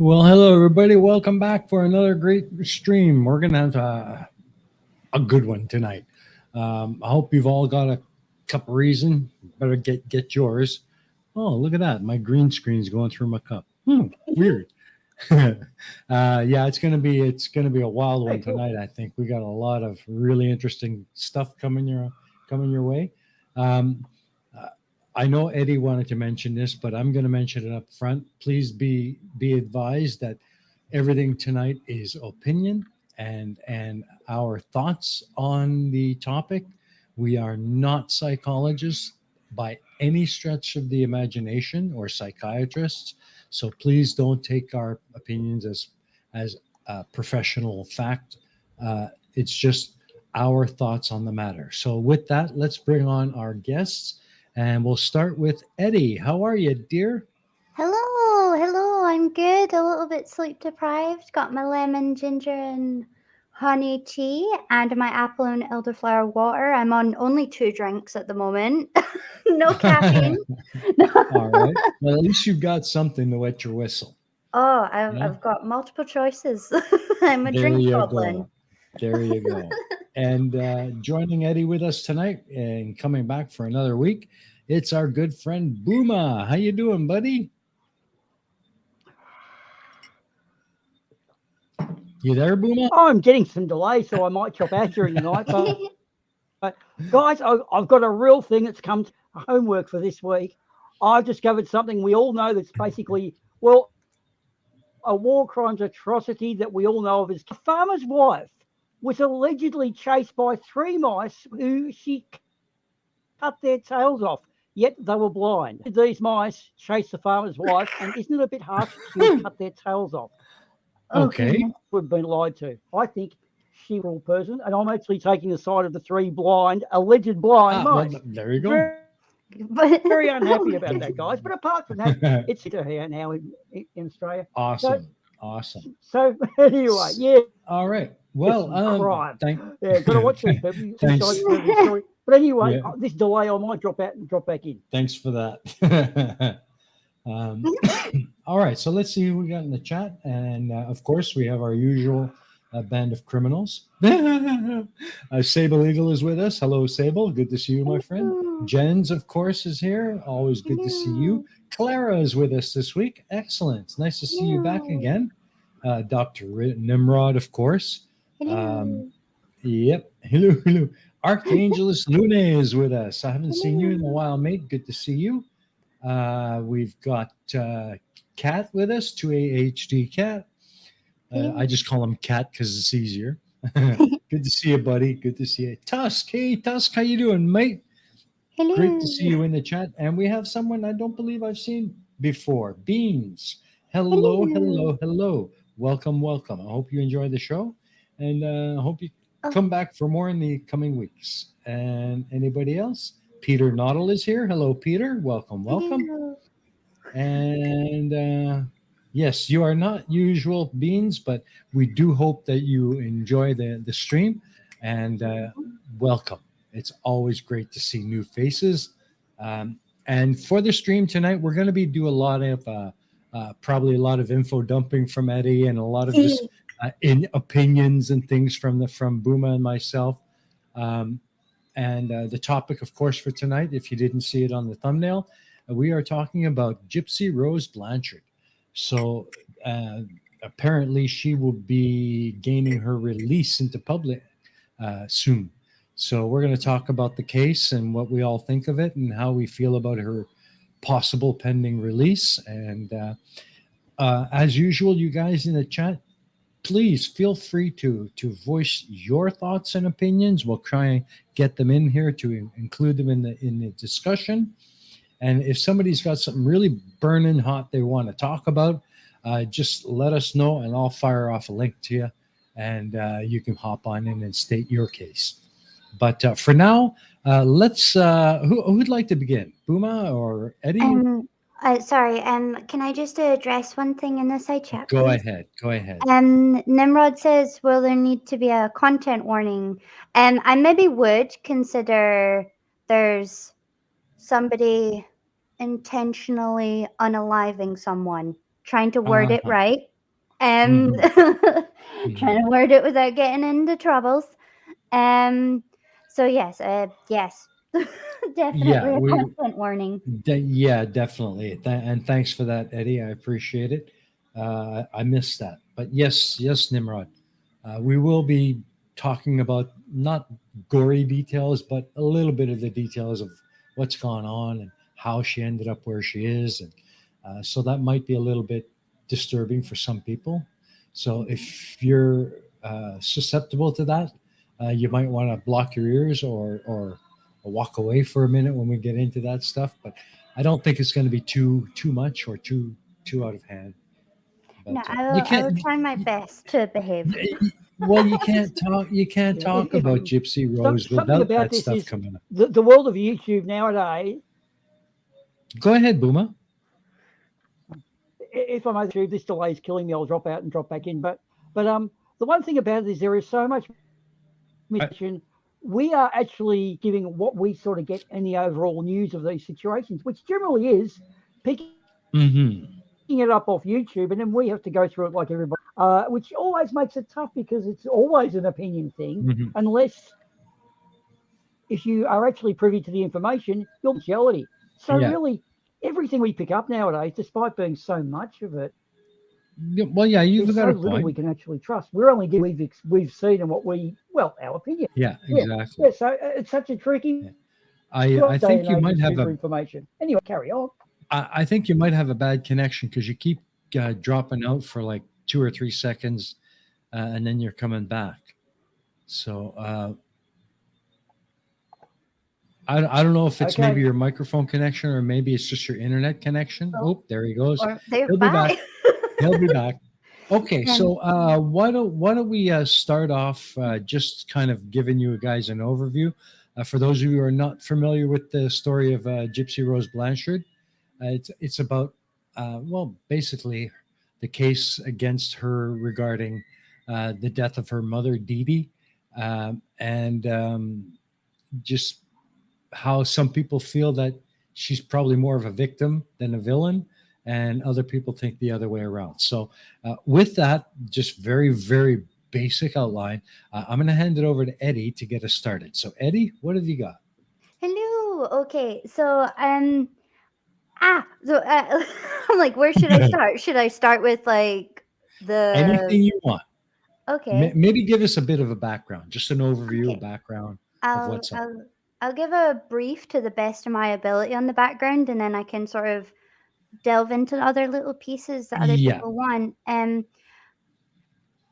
Well, hello everybody. Welcome back for another great stream. We're gonna have a good one tonight. I hope you've all got a cup of reason. Better get yours. Oh, look at that! My green screen's going through my cup. Weird. Yeah, it's gonna be a wild Hey, one cool. tonight. I think we got a lot of really interesting stuff coming your way. Um, uh, I know Eddie wanted to mention this, but I'm going to mention it up front. Please be advised that everything tonight is opinion and our thoughts on the topic. We are not psychologists by any stretch of the imagination or psychiatrists, so please don't take our opinions as professional fact. It's just our thoughts on the matter. So with that, let's bring on our guests, and we'll start with Eddie. How are you, dear? Hello. I'm good. A little bit sleep deprived. Got my lemon, ginger, and honey tea, and my apple and elderflower water. I'm on only 2 drinks at the moment. No caffeine. All right. Well, at least you've got something to wet your whistle. Oh, I've, Yeah. I've got multiple choices. I'm a There drink you goblin. go. There you go. And joining Eddie with us tonight and coming back for another week, it's our good friend Boomah. How you doing, buddy? You there, Boomah? I'm getting some delay, so I might chop out during the night. But guys, I've got a real thing that's come to homework for this week. I've discovered something we all know that's basically, well, a war crimes atrocity that we all know of is a farmer's wife was allegedly chased by 3 mice who she cut their tails off, yet they were blind. These mice chased the farmer's wife, and isn't it a bit harsh she would cut their tails off? Oh, Okay. goodness. We've been lied to. I think she was a real person, and I'm actually taking the side of the 3 alleged blind Well, mice. there you go. Very, But very unhappy about that, guys. But apart from that, it's here now in Australia. Awesome. Awesome. So anyway, yeah, All right. Well, crime. thank. Yeah, got to watch these people. Thanks. Story. But anyway, Yeah. this delay, I might drop out and drop back in. Thanks for that. All right, so let's see who we got in the chat, and of course we have our usual band of criminals. Sable Eagle is with us. Hello, Sable. Good to see you, my friend. Jens, of course, is here. Always good to see you. Clara is with us this week. Excellent. It's nice to see you back again. Dr. Nimrod, of course. Hello. Yep. Hello. Archangelus Lune is with us. I haven't seen you in a while, mate. Good to see you. We've got Cat with us, 2AHD Cat. I just call him Cat because it's easier. Good to see you, buddy. Good to see you. Tusk. Hey, Tusk. How you doing, mate? Hello. Great to see you in the chat. And we have someone I don't believe I've seen before. Beans. Hello. Welcome. I hope you enjoy the show. And I hope you come back for more in the coming weeks. And anybody else? Peter Noddle is here. Hello, Peter. Welcome. Hello. And yes, you are not usual Beans, but we do hope that you enjoy the stream. And welcome. It's always great to see new faces. And for the stream tonight, we're going to be do a lot of probably a lot of info dumping from Eddie and a lot of just in opinions and things from Boomah and myself. And the topic, of course, for tonight, if you didn't see it on the thumbnail, we are talking about Gypsy Rose Blanchard. So apparently she will be gaining her release into public soon. So we're going to talk about the case and what we all think of it and how we feel about her possible pending release. And as usual, you guys in the chat, please feel free to voice your thoughts and opinions. We'll try and get them in here to include them in the discussion. And if somebody's got something really burning hot they want to talk about, just let us know and I'll fire off a link to you and you can hop on in and state your case. But for now, let's who'd like to begin? Boomah or Eddie? Sorry, can I just address one thing in the side chat, Go please? ahead. Nimrod says, will there need to be a content warning? I maybe would consider there's somebody intentionally unaliving someone, trying to word it right. Um, Mhm. trying to word it without getting into troubles. So yes, yes, Yeah, definitely a we content warning. yeah, definitely. And thanks for that, Eddie. I appreciate it. I missed that, but yes, Nimrod. We will be talking about not gory details, but a little bit of the details of what's gone on and how she ended up where she is, and so that might be a little bit disturbing for some people. So if you're susceptible to that, you might want to block your ears or walk away for a minute when we get into that stuff. But I don't think it's going to be too much or too out of hand. No, But you I will can't. try my best to behave. Well, you can't talk. You can't Yeah, talk about Gypsy Rose something without about that this stuff is coming up. the world of YouTube nowadays. Go ahead, Boomah. If I'm over this delay is killing me, I'll drop out and drop back in. But the one thing about it is there is so much I, mission. We are actually giving what we sort of get in the overall news of these situations, which generally is picking mm-hmm. it up off YouTube, and then we have to go through it like everybody, which always makes it tough because it's always an opinion thing, Mm-hmm. unless if you are actually privy to the information, you're reality. So Yeah. really, everything we pick up nowadays, despite being so much of it, Well, yeah, you've there's got so a little we point. can actually trust. We're only getting we've seen and what our opinion. Yeah, Yeah, exactly. yeah. So it's such a tricky Yeah. I day think and you age might of have super a information. Anyway, carry on. I think you might have a bad connection because you keep dropping out for like 2 or 3 seconds, and then you're coming back. So I don't know if it's maybe Okay. your microphone connection or maybe it's just your internet connection. Oh, Oh, there he goes. or there, He'll be back. bye. He'll be back. Okay, Um, so why don't we start off just kind of giving you guys an overview for those of you who are not familiar with the story of Gypsy Rose Blanchard. It's about well, basically the case against her regarding the death of her mother, Dee Dee, and just how some people feel that she's probably more of a victim than a villain, and other people think the other way around. So, with that, just very basic outline, I'm going to hand it over to Eddie to get us started. So, Eddie, what have you got? Hello. Okay. I'm like, where should I start? Should I start with like the Anything you want. okay? Maybe give us a bit of a background, just an overview, a Okay. background of I'll what's up. I'll I'll give a brief to the best of my ability on the background, and then I can sort of delve into other little pieces that other Yeah. people want.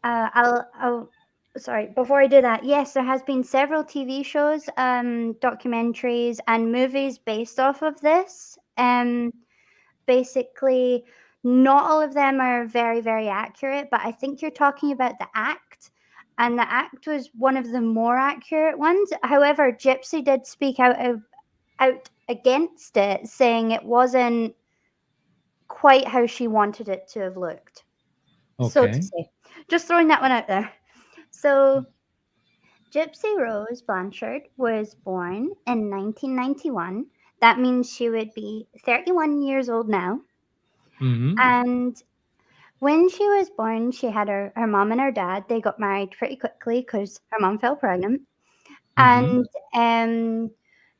I'll sorry, before I do that, yes, there has been several TV shows, documentaries and movies based off of this. Basically, not all of them are very accurate, but I think you're talking about the act, and the act was one of the more accurate ones. However, Gypsy did speak out against it, saying it wasn't quite how she wanted it to have looked, so to Okay. say. Just throwing that one out there. So, Gypsy Rose Blanchard was born in 1991. That means she would be 31 years old now. Mm-hmm. And when she was born, she had her mom and her dad. They got married pretty quickly because her mom fell pregnant. Mm-hmm. And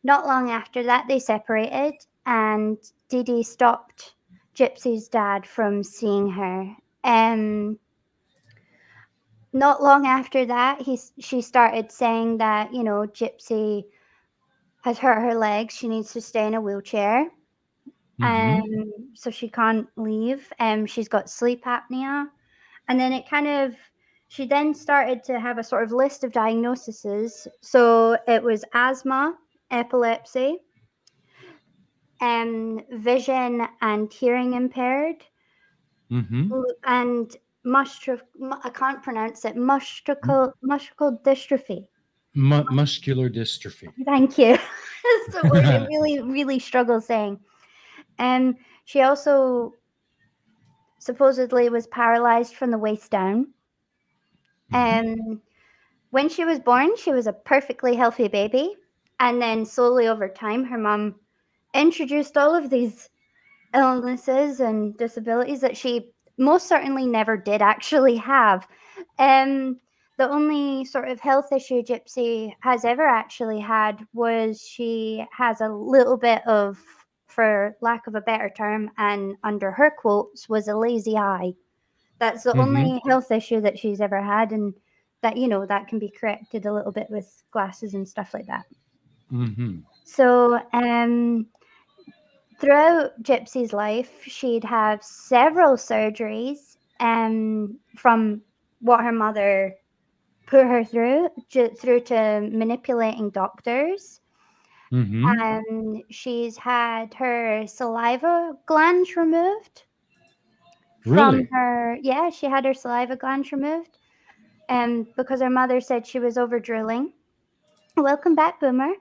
not long after that, they separated, and Dee Dee stopped Gypsy's dad from seeing her. Not long after that, she started saying that, Gypsy has hurt her legs. She needs to stay in a wheelchair. Mm-hmm. So she can't leave. She's got sleep apnea. And then she then started to have a sort of list of diagnoses. So it was asthma, epilepsy, vision and hearing impaired, Mm-hmm. and I can't pronounce it, muscular dystrophy. Muscular dystrophy. Thank you. It's a word I really struggle saying. She also supposedly was paralyzed from the waist down. When she was born, she was a perfectly healthy baby. And then slowly over time, her mom introduced all of these illnesses and disabilities that she most certainly never did actually have. The only sort of health issue Gypsy has ever actually had was she has a little bit of, for lack of a better term, and under her quotes, was a lazy eye. That's the only health issue that she's ever had, and that, that can be corrected a little bit with glasses and stuff like that. So, throughout Gypsy's life, she'd have several surgeries from what her mother put her through to manipulating doctors. She's had her saliva glands removed from her. Yeah, she had her saliva glands removed because her mother said she was over drilling. Welcome back, Boomer.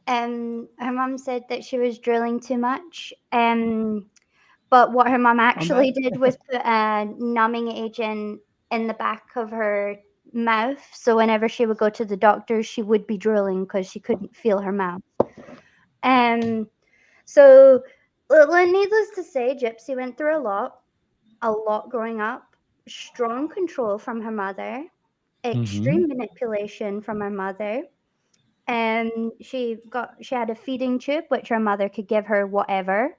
Her mom said that she was drilling too much. But what her mom actually did was put a numbing agent in the back of her mouth. So whenever she would go to the doctor, she would be drilling because she couldn't feel her mouth. So needless to say, Gypsy went through a lot growing up. Strong control from her mother, extreme manipulation from her mother. She had a feeding tube, which her mother could give her whatever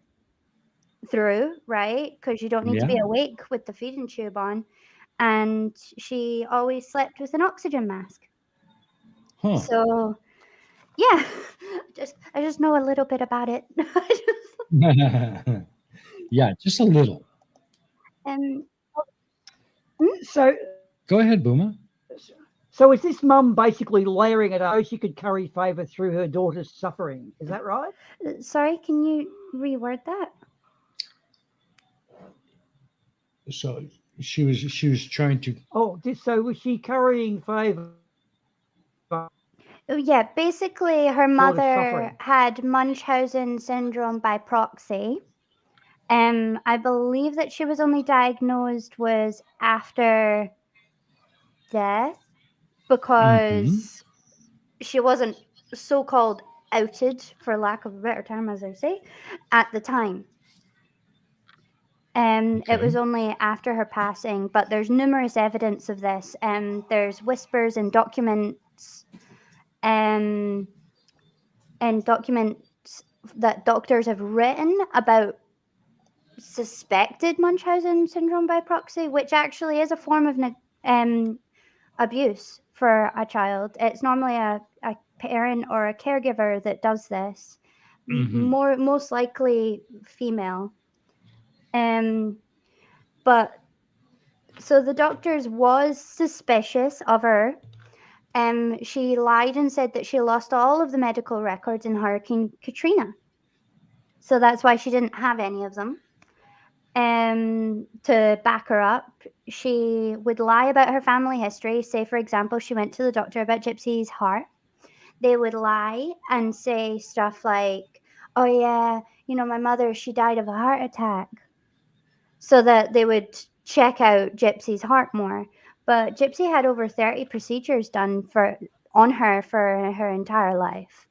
through, right? Because you don't need to be awake with the feeding tube on. And she always slept with an oxygen mask. So, yeah, I just know a little bit about it. Yeah, just a little. So Go ahead, Boomah. So is this mum basically layering it so she could curry favour through her daughter's suffering? Is that right? Sorry, can you reword that? So she was trying to. So was she currying favour? Yeah, basically her mother had Munchausen syndrome by proxy. I believe that she was only diagnosed was after death because she wasn't so-called outed, for lack of a better term, as I say, at the time. It was only after her passing, but there's numerous evidence of this. There's whispers and documents that doctors have written about suspected Munchausen syndrome by proxy, which actually is a form of abuse for a child. It's normally a parent or a caregiver that does this, most likely female. But so the doctors was suspicious of her. She lied and said that she lost all of the medical records in Hurricane Katrina. So that's why she didn't have any of them. To back her up, she would lie about her family history. Say, for example, she went to the doctor about Gypsy's heart. They would lie and say stuff like, oh yeah, my mother, she died of a heart attack. So that they would check out Gypsy's heart more. But Gypsy had over 30 procedures done on her for her entire life.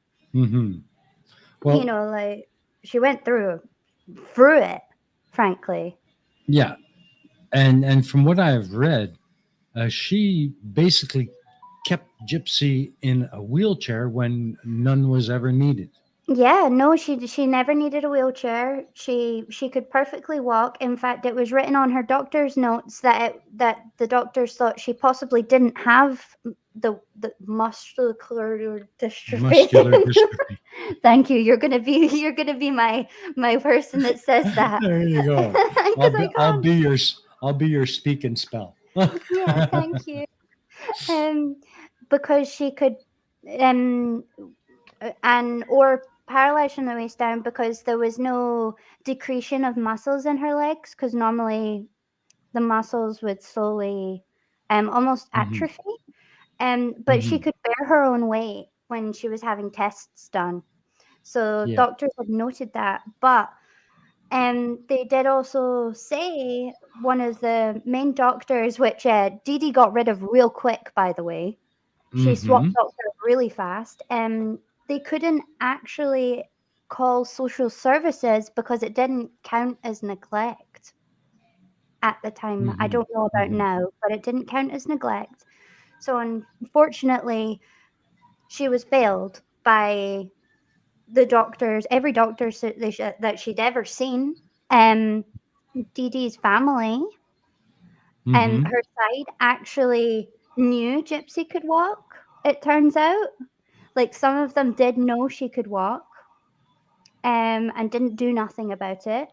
Well, she went through it, frankly. Yeah, and from what I've read, she basically kept Gypsy in a wheelchair when none was ever needed. Yeah, no, she never needed a wheelchair. She could perfectly walk. In fact, it was written on her doctor's notes that the doctors thought she possibly didn't have the muscular dystrophy. Thank you. You're gonna be my person that says that. There you go. I'll be your speak and spell. Yeah, thank you. Because she could or paralyzed from the waist down because there was no decretion of muscles in her legs, because normally the muscles would slowly almost atrophy. But she could bear her own weight when she was having tests done. So doctors had noted that. But they did also say, one of the main doctors, which Dee Dee got rid of real quick, by the way. She swapped doctors really fast. They couldn't actually call social services because it didn't count as neglect at the time. I Mhm. don't know about Mhm. now, but it didn't count as neglect. So unfortunately, she was failed by the doctors, every doctor that she'd ever seen. Um, Dee Dee's family and Mhm. her side actually knew Gypsy could walk, it turns out. Like, some of them did know she could walk, and didn't do nothing about it.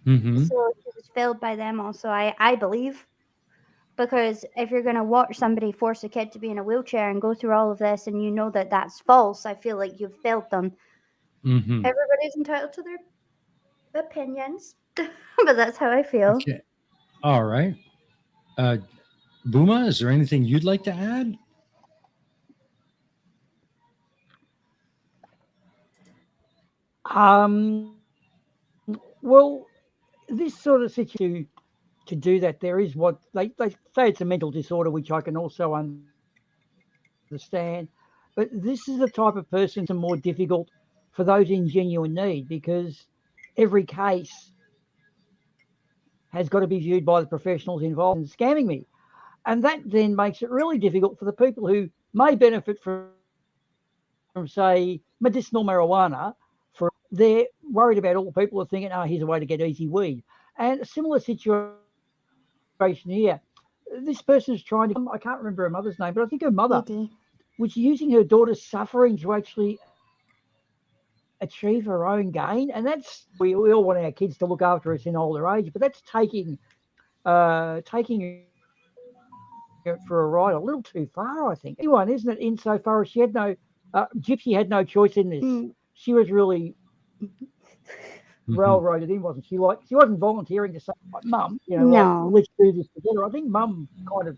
Mhm. So she was failed by them also, I believe. Because if you're going to watch somebody force a kid to be in a wheelchair and go through all of this and you know that that's false, I feel like you've failed them. Mhm. Everybody's entitled to their opinions, but that's how I feel. Okay. All right. Uh, Boomah, is there anything you'd like to add? Well, this sort of situation to do that, there is what they say it's a mental disorder, which I can also understand. But this is the type of person that's more difficult for those in genuine need because every case has got to be viewed by the professionals involved in scamming me. And that then makes it really difficult for the people who may benefit from say, medicinal marijuana. They're worried about all the people who are thinking, oh, here's a way to get easy weed. And a similar situation here. This person's trying to, I can't remember her mother's name, but I think her mother Edie. was using her daughter's suffering to actually achieve her own gain. And we all want our kids to look after us in older age, but that's taking her for a ride a little too far, I think. Anyone, isn't it, insofar as Gypsy had no choice in this. Mm, She was really Mhm. railroaded in, wasn't she? Like, she wasn't volunteering to say, like, Mum, like, no. let's do this together. I think Mum kind of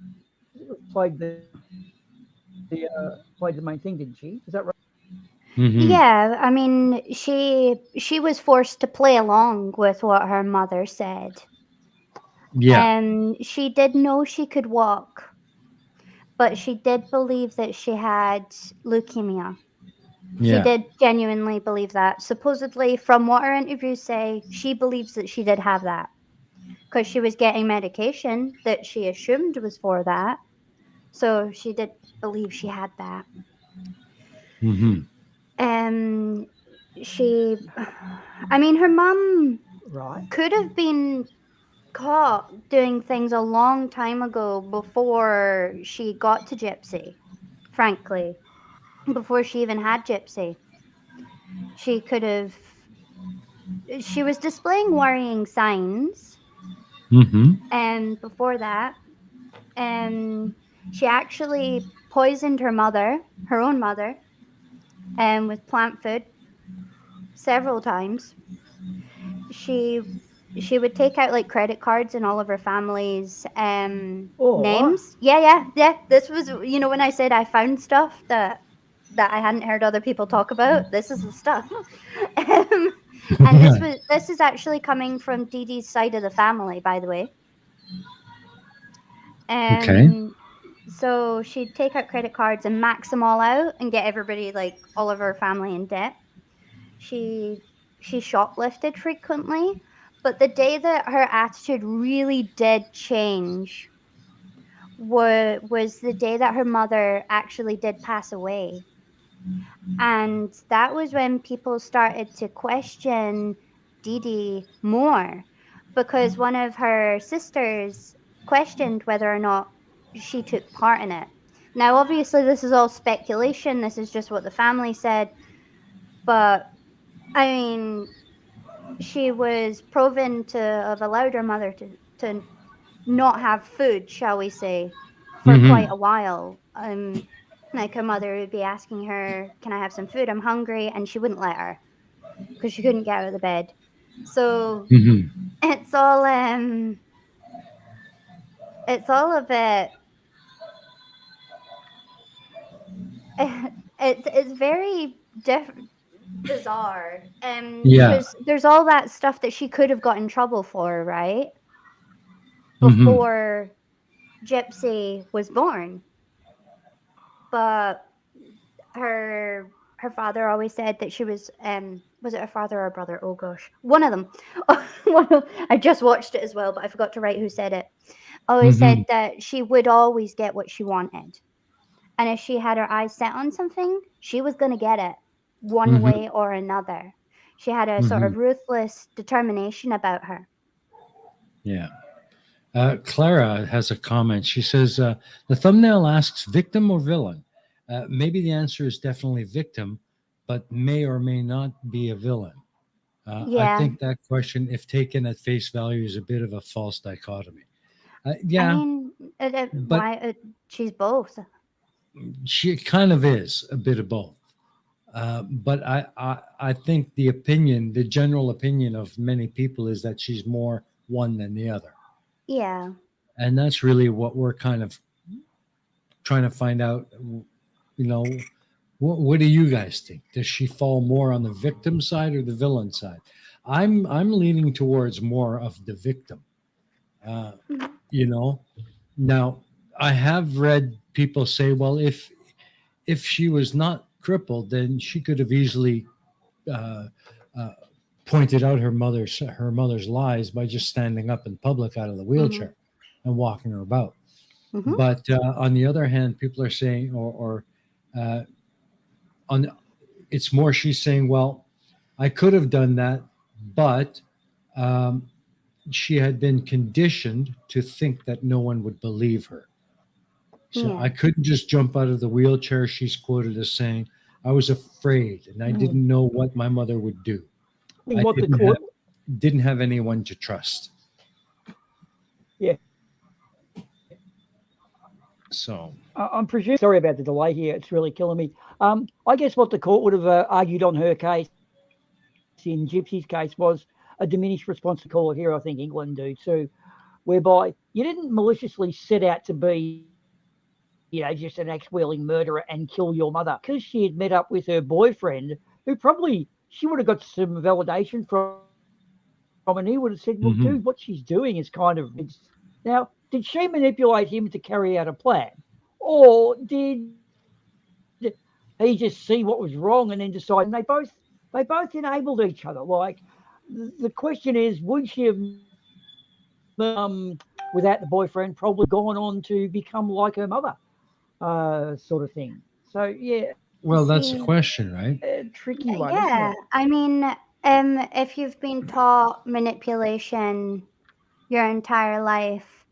played played the main thing, didn't she? Is that right? Mhm. Yeah, I mean, she was forced to play along with what her mother said. Yeah. And she did know she could walk, but she did believe that she had leukemia. She Yeah. did genuinely believe that. Supposedly, from what her interviews say, she believes that she did have that because she was getting medication that she assumed was for that. So she did believe she had that. Mhm. Um, she, I mean, her mum Right. could have been caught doing things a long time ago before she got to Gypsy, frankly, before she even had Gypsy. She could have, she was displaying worrying signs, Mhm. and before that, and she actually poisoned her mother, her own mother, with plant food several times. She she would take out like credit cards in all of her family's Or, names. Yeah. This was, when I said I found stuff that I hadn't heard other people talk about. This is the stuff. um, and this is actually coming from Dee Dee's side of the family, by the way. Okay. Um, so she'd take out credit cards and max them all out and get everybody, like all of her family, in debt. She she shoplifted frequently, but the day that her attitude really did change was the day that her mother actually did pass away. And that was when people started to question Dee Dee more because one of her sisters questioned whether or not she took part in it. Now, obviously, this is all speculation. This is just what the family said. But I mean, she was proven to have allowed her mother to not have food, shall we say, for quite Mhm. a while. Like her mother would be asking her, "Can I have some food? I'm hungry," and she wouldn't let her because she couldn't get out of the bed. So Mhm. it's all it's all a bit it's very bizarre, Yeah. because there's all that stuff that she could have got in trouble for, right? Mhm. Before Gypsy was born. But her father always said that she was was it her father or brother? Oh gosh, one of them. I just watched it as well, but I forgot to write who said it. Always Mm-hmm. said that she would always get what she wanted, and if she had her eyes set on something, she was going to get it one Mm-hmm. way or another. She had a sort Mm-hmm. of ruthless determination about her. Yeah. Clara has a comment. She says, the thumbnail asks victim or villain. Maybe the answer is definitely victim, but may or may not be a villain. I Yeah, think that question, if taken at face value, is a bit of a false dichotomy. I Yeah, mean, but why? She's both. she kind of is a bit of both. But I think the general opinion of many people is that she's more one than the other. Yeah. And that's really what we're kind of trying to find out. You know, what do you guys think? Does she fall more on the victim side or the villain side? I'm leaning towards more of the victim. Uh, Mhm. you know, now I have read people say, well, if she was not crippled, then she could have easily uh, uh, pointed out her mother's lies by just standing up in public out of the Mhm. wheelchair and walking her about. Mhm. But on the other hand, people are saying, or uh, on it's more she's saying, well, I could have done that, but um, she had been conditioned to think that no one would believe her. So Yeah. I couldn't just jump out of the wheelchair. She's quoted as saying, I was afraid and I Mm. didn't know what my mother would do. I think I what the didn't court, have anyone to trust. yeah, So I'm presuming. Sorry about the delay here. It's really killing me. I guess what the court would have argued on her case, in Gypsy's case, was a diminished responsibility. Call it here, I think England do too, whereby you didn't maliciously set out to be, just an axe-wielding murderer and kill your mother, because she had met up with her boyfriend, who probably she would have got some validation from, and he would have said, "Well, mhm. dude, what she's doing is kind of." Now, did she manipulate him to carry out a plan, or did he just see what was wrong and then decide? And they both enabled each other. Like, the question is, would she have, without the boyfriend, probably gone on to become like her mother, sort of thing. So yeah, Well, that's the See, question, right? a tricky one, isn't yeah. it? I mean, if you've been taught manipulation your entire life,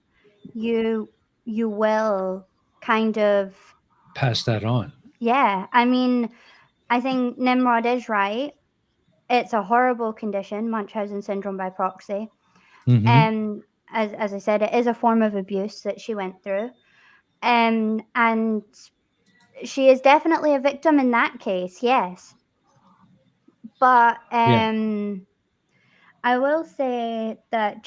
you you will kind of, Pass that on. yeah. I mean, I think Nimrod is right. It's a horrible condition, Munchausen syndrome by proxy. Hmm. As I said, it is a form of abuse that she went through. And she is definitely a victim in that case, yes. But Yeah. I will say that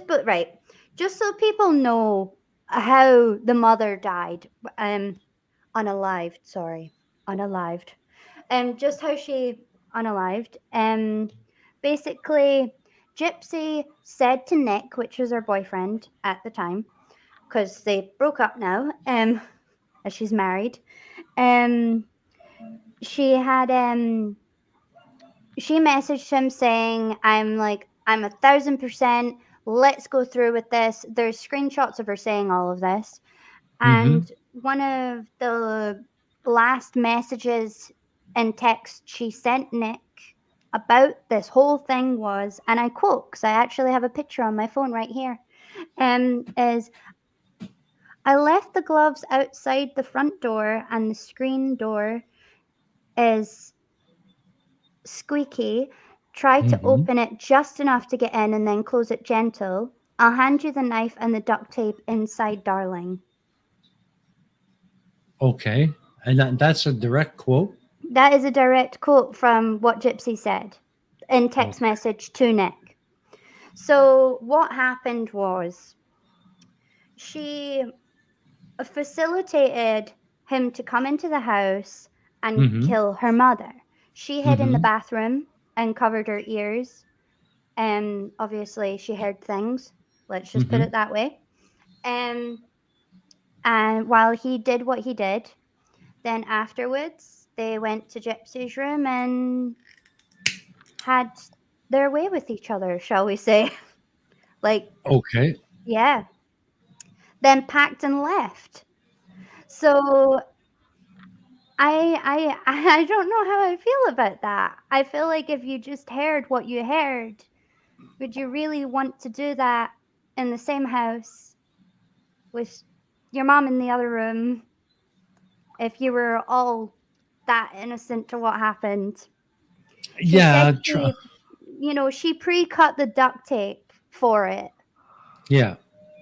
but right, just so people know how the mother died, unalived, sorry, unalived. Just how she unalived. Basically, Gypsy said to Nick, which was her boyfriend at the time, because they broke up now, as she's married. Um, she had she messaged him saying, I'm 1,000%. Let's go through with this. There's screenshots of her saying all of this. Hmm. And one of the last messages and text she sent Nick about this whole thing was, and I quote, because I actually have a picture on my phone right here, is, I left the gloves outside the front door and the screen door is squeaky. Try to Hmm. open it just enough to get in and then close it gentle. I'll hand you the knife and the duct tape inside, darling. Okay. And that's a direct quote. That is a direct quote from what Gypsy said in text Okay. message to Nick. So, what happened was she facilitated him to come into the house and Hmm. kill her mother. She hid in the Hmm. bathroom and covered her ears. Obviously, she heard things. Let's just put Hmm. it that way. Um, and while he did what he did, then afterwards they went to Gypsy's room and had their way with each other, shall we say. Like, Okay. yeah. Then packed and left. So I don't know how I feel about that. I feel like if you just heard what you heard, would you really want to do that in the same house with your mom in the other room if you were all that innocent to what happened? She Yeah. said she pre-cut the duct tape for it. Yeah.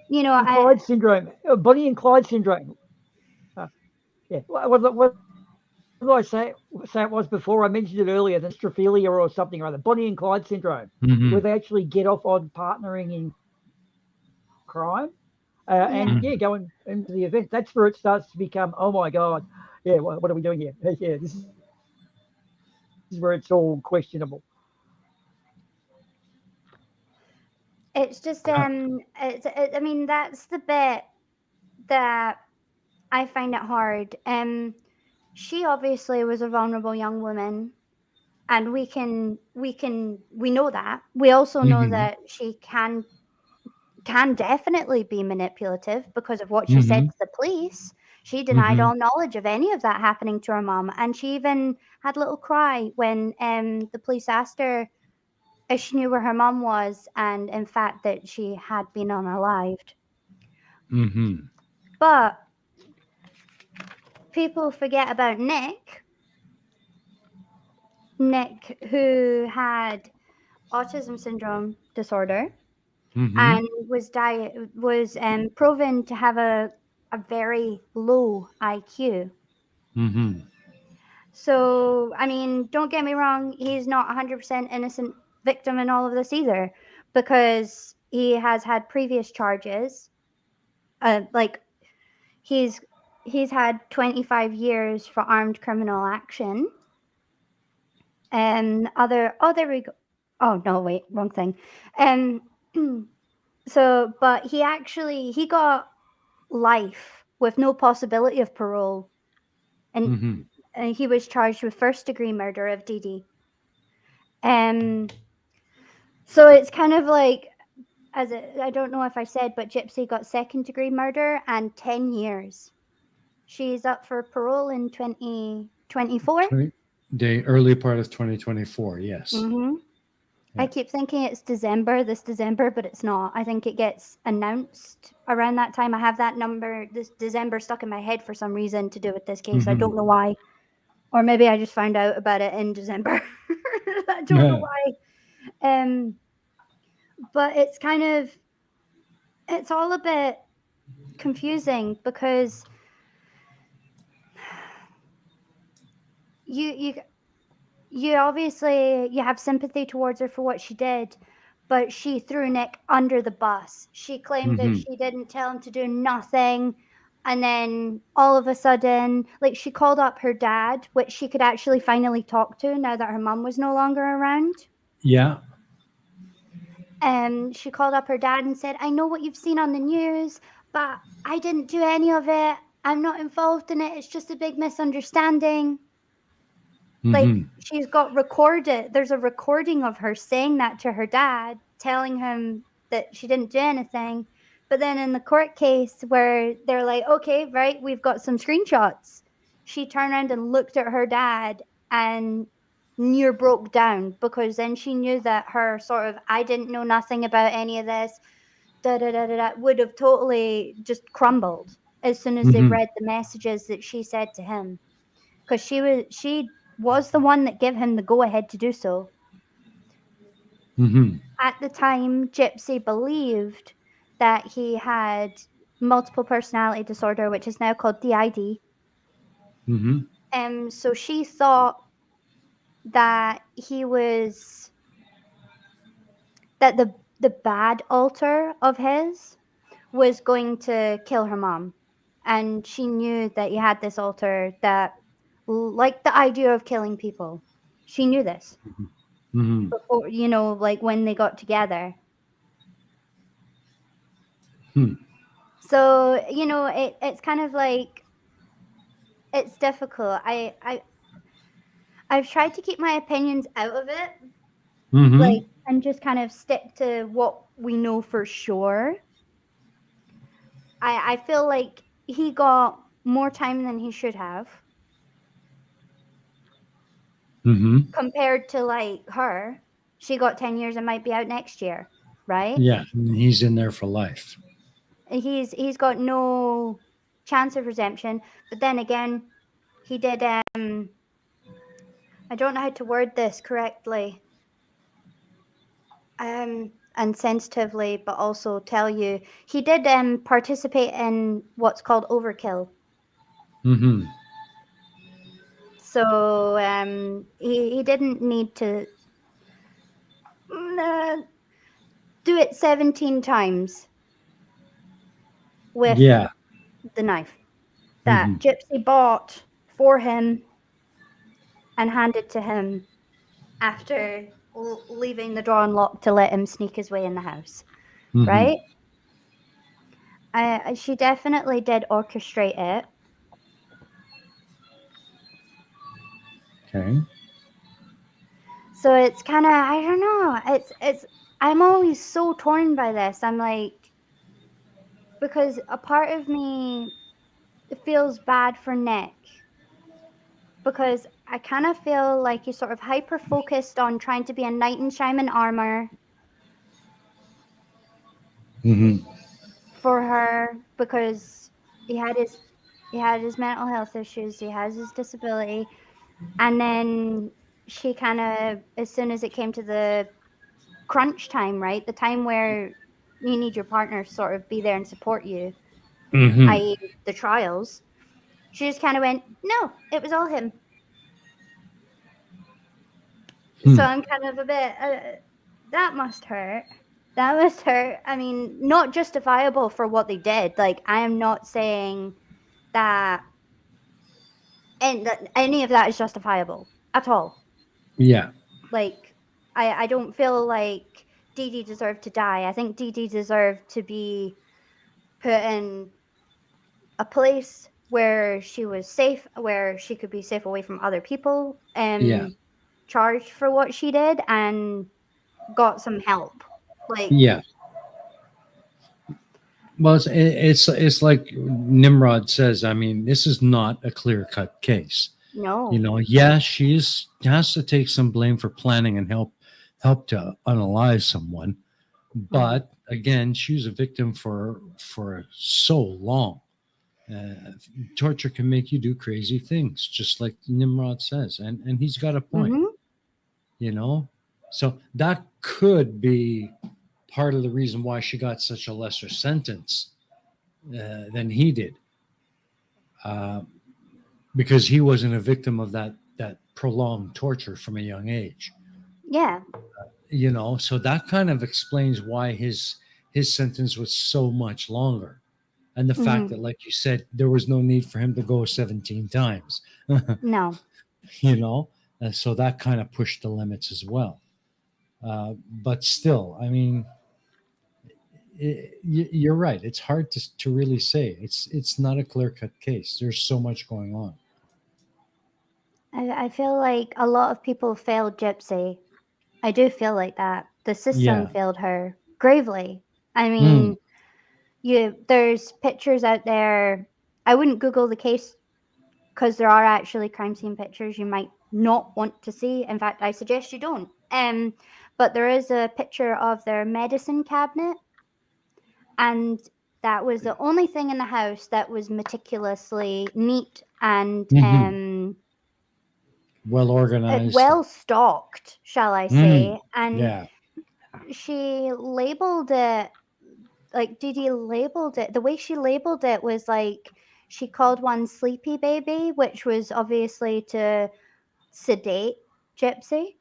And Clyde syndrome, Bonnie and Clyde syndrome. Yeah. What did I say it was before? I mentioned it earlier, the strophilia or something or other. Bonnie and Clyde syndrome, where they actually get off on partnering in crime. And going into the event, that's where it starts to become, oh my God, yeah, what are we doing here? Yeah, this is where it's all questionable. It's just I mean that's the bit that I find it hard. She obviously was a vulnerable young woman, and we know that. We also know that she can definitely be manipulative because of what she said to the police. She denied all knowledge of any of that happening to her mom, and she even had a little cry when the police asked her if she knew where her mom was, and in fact that she had been unalived. But people forget about Nick, who had autism syndrome disorder and was proven to have a very low IQ. So, I mean, don't get me wrong, he's not 100% innocent victim in all of this either, because he has had previous charges. Like he's had 25 years for armed criminal action. And there we go. Oh no, wait, wrong thing. So, but he got life with no possibility of parole, and he was charged with first-degree murder of Dee Dee. So it's kind of like, I don't know if I said, but Gypsy got second-degree murder and 10 years. She's up for parole in 2024. The early part of 2024, yes. I keep thinking it's this December, but it's not. I think it gets announced around that time. I have that number, this December, stuck in my head for some reason to do with this case. I don't know why. Or maybe I just found out about it in December. I don't know why. But it's it's all a bit confusing because you obviously you have sympathy towards her for what she did, but she threw Nick under the bus. She claimed that she didn't tell him to do nothing, and then all of a sudden, like, she called up her dad, which she could actually finally talk to now that her mom was no longer around. Yeah. And she called up her dad and said, I know what you've seen on the news, but I didn't do any of it. I'm not involved in it. It's just a big misunderstanding. Like, she's got recorded. There's a recording of her saying that to her dad, telling him that she didn't do anything. But then in the court case where they're like, okay, right, we've got some screenshots, she turned around and looked at her dad and near broke down, because then she knew that her sort of, I didn't know nothing about any of this, would have totally just crumbled as soon as they read the messages that she said to him. Because she was the one that gave him the go-ahead to do so. At the time, Gypsy believed that he had multiple personality disorder, which is now called DID. So she thought that that the bad alter of his was going to kill her mom. And she knew that he had this alter that liked the idea of killing people. She knew this before, like when they got together. So, it's kind of like, it's difficult. I've tried to keep my opinions out of it, Mm-hmm. like, and just kind of stick to what we know for sure. I feel like he got more time than he should have Mm-hmm. compared to like her. She got 10 years and might be out next year, right? Yeah, and he's in there for life. He's got no chance of redemption. But then again, he did I don't know how to word this correctly. And sensitively, but also tell you he did participate in what's called overkill. Mm-hmm. So he didn't need to do it 17 times with Yeah. the knife that Mm-hmm. Gypsy bought for him and handed to him after leaving the door unlocked to let him sneak his way in the house, Mm-hmm. right? She definitely did orchestrate it. Okay. So it's kind of, I don't know. It's I'm always so torn by this. I'm like, because a part of me feels bad for Nick because I kind of feel like he's sort of hyper focused on trying to be a knight in shining armor Mm-hmm. for her because he had his mental health issues, he has his disability, and then she kind of, as soon as it came to the crunch time, right, the time where you need your partner to sort of be there and support you, Mm-hmm. i.e. the trials, she just kind of went, no, it was all him. Hmm. So I'm kind of a bit, that must hurt. That must hurt. I mean, not justifiable for what they did. Like, I am not saying that, and that any of that is justifiable at all. Yeah. Like, I don't feel like Dee Dee deserved to die. I think Dee Dee deserved to be put in a place where she was safe, where she could be safe away from other people, Yeah. charged for what she did, and got some help. Like, Yeah. Well, it's like Nimrod says. I mean, this is not a clear cut case. no. Yeah, she has to take some blame for planning and help to unalive someone. But again, she was a victim for so long. Torture can make you do crazy things, just like Nimrod says, and he's got a point. Mm-hmm. You know, so that could be part of the reason why she got such a lesser sentence than he did, uh, because he wasn't a victim of that prolonged torture from a young age. Yeah. So that kind of explains why his sentence was so much longer, and the fact Mm-hmm. that, like you said, there was no need for him to go 17 times. No. you know so that kind of pushed the limits as well, but still, I mean, you're right, it's hard to really say. It's not a clear-cut case. There's so much going on. I feel like a lot of people failed Gypsy. I do feel like that. The system Yeah. failed her gravely. I Mm. mean, there's pictures out there. I wouldn't Google the case because there are actually crime scene pictures you might not want to see. In fact, I suggest you don't. But there is a picture of their medicine cabinet, and that was the only thing in the house that was meticulously neat and Hmm. Well organized. well stocked, shall I Mm. say. And Yeah. she labeled it, like Dee Dee labeled it, the way she labeled it was like she called one Sleepy Baby, which was obviously to sedate Gypsy.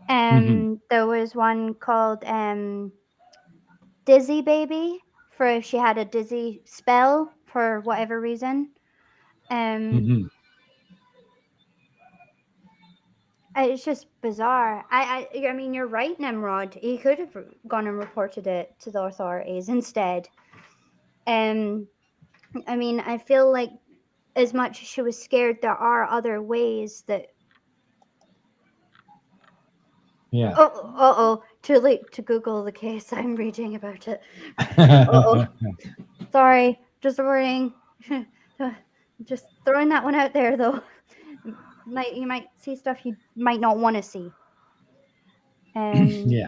Hmm. There was one called Dizzy Baby for if she had a dizzy spell for whatever reason. Um, Hmm. it's just bizarre. I mean, you're right, Nimrod. He could have gone and reported it to the authorities instead. I mean, I feel like as much as she was scared, there are other ways that Yeah. Oh, too late to Google the case. I'm reading about it. Oh, sorry. Just warning. Just throwing that one out there, though. You might see stuff you might not want to see. Yeah.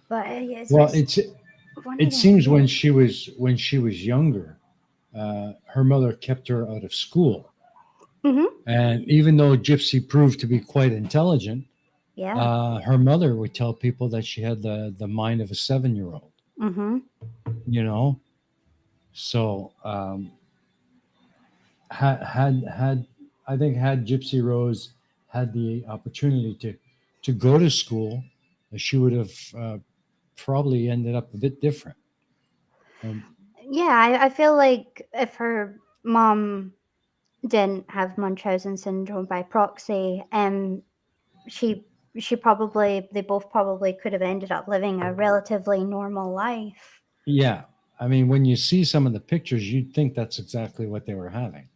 But it's Well, just funny it to seems hear. when she was younger, her mother kept her out of school, Mhm. and even though Gypsy proved to be quite intelligent, Yeah. her mother would tell people that she had the mind of a 7-year old. Mhm. You know, so had I think had Gypsy Rose had the opportunity to go to school, she would have probably ended up a bit different. Um, Yeah, I feel like if her mom didn't have Munchausen syndrome by proxy, she she probably they both probably could have ended up living a relatively normal life. yeah, I mean, when you see some of the pictures, you'd think that's exactly what they were having.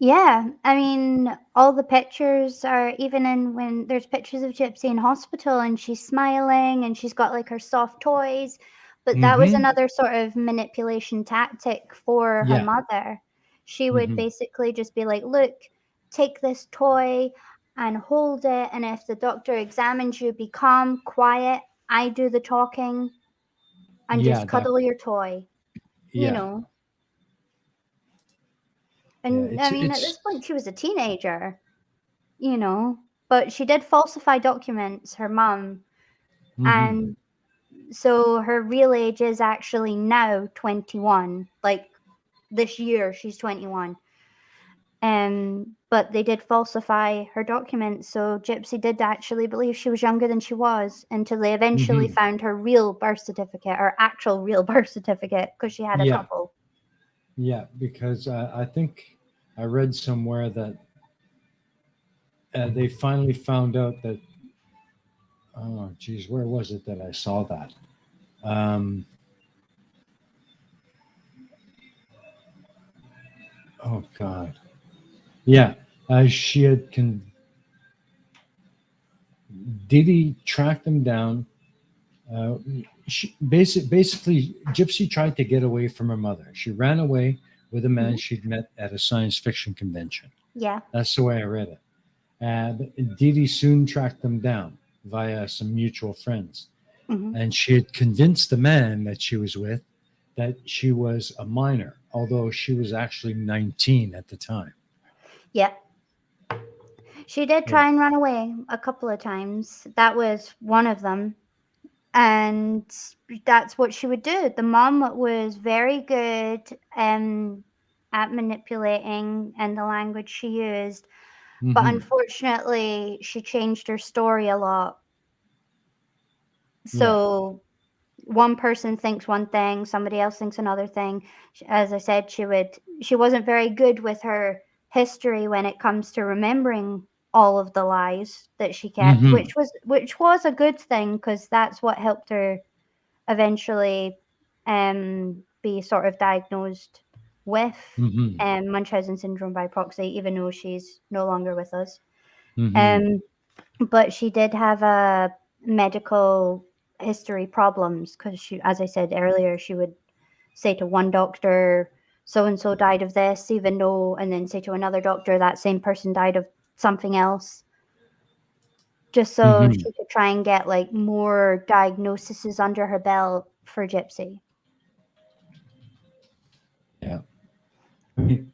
Yeah, I mean, all the pictures are even in when there's pictures of Gypsy in hospital and she's smiling and she's got like her soft toys. But that was Hmm. another sort of manipulation tactic for her Yeah. mother. She would Hmm. basically just be like, look, take this toy and hold it. And if the doctor examines you, be calm, quiet. I do the talking and Yeah. just That. cuddle your toy, you Yeah. know. Yeah. And I mean, at this It's. point, she was a teenager. You know, but she did falsify documents, her mum, Hmm. and so her real age is actually now 21. Like this year, she's 21. But they did falsify her documents, so Gypsy did actually believe she was younger than she was until they eventually Hmm. found her real birth certificate, or actual real birth certificate, because she had a Yeah. couple. Yeah. Because I think I read somewhere that they finally found out that. Oh, geez, where was it that I saw that? Um, oh God. Yeah. She had Diddy tracked them down. Uh, basically, Gypsy tried to get away from her mother. She ran away with a man Hmm. she'd met at a science fiction convention. Yeah. That's the way I read it. And Didi soon tracked them down via some mutual friends. Hmm. And she had convinced the man that she was with that she was a minor, although she was actually 19 at the time. Yeah. She did Yeah. try and run away a couple of times. That was one of them. And that's what she would do. The mom was very good at manipulating and the language she used, but Hmm. unfortunately, she changed her story a lot. Yeah. So one person thinks one thing, somebody else thinks another thing. As I said, she wasn't very good with her history when it comes to remembering all of the lies that she kept, Hmm. which was a good thing because that's what helped her eventually be sort of diagnosed with Hmm. Munchausen syndrome by proxy, even though she's no longer with us. Hmm. Um, but she did have a medical history problems because she, as I said earlier, she would say to one doctor, so and so died of this, even though, and then say to another doctor, that same person died of something else, just so Hmm. she could try and get like more diagnoses under her belt for Gypsy. Yeah. I mean,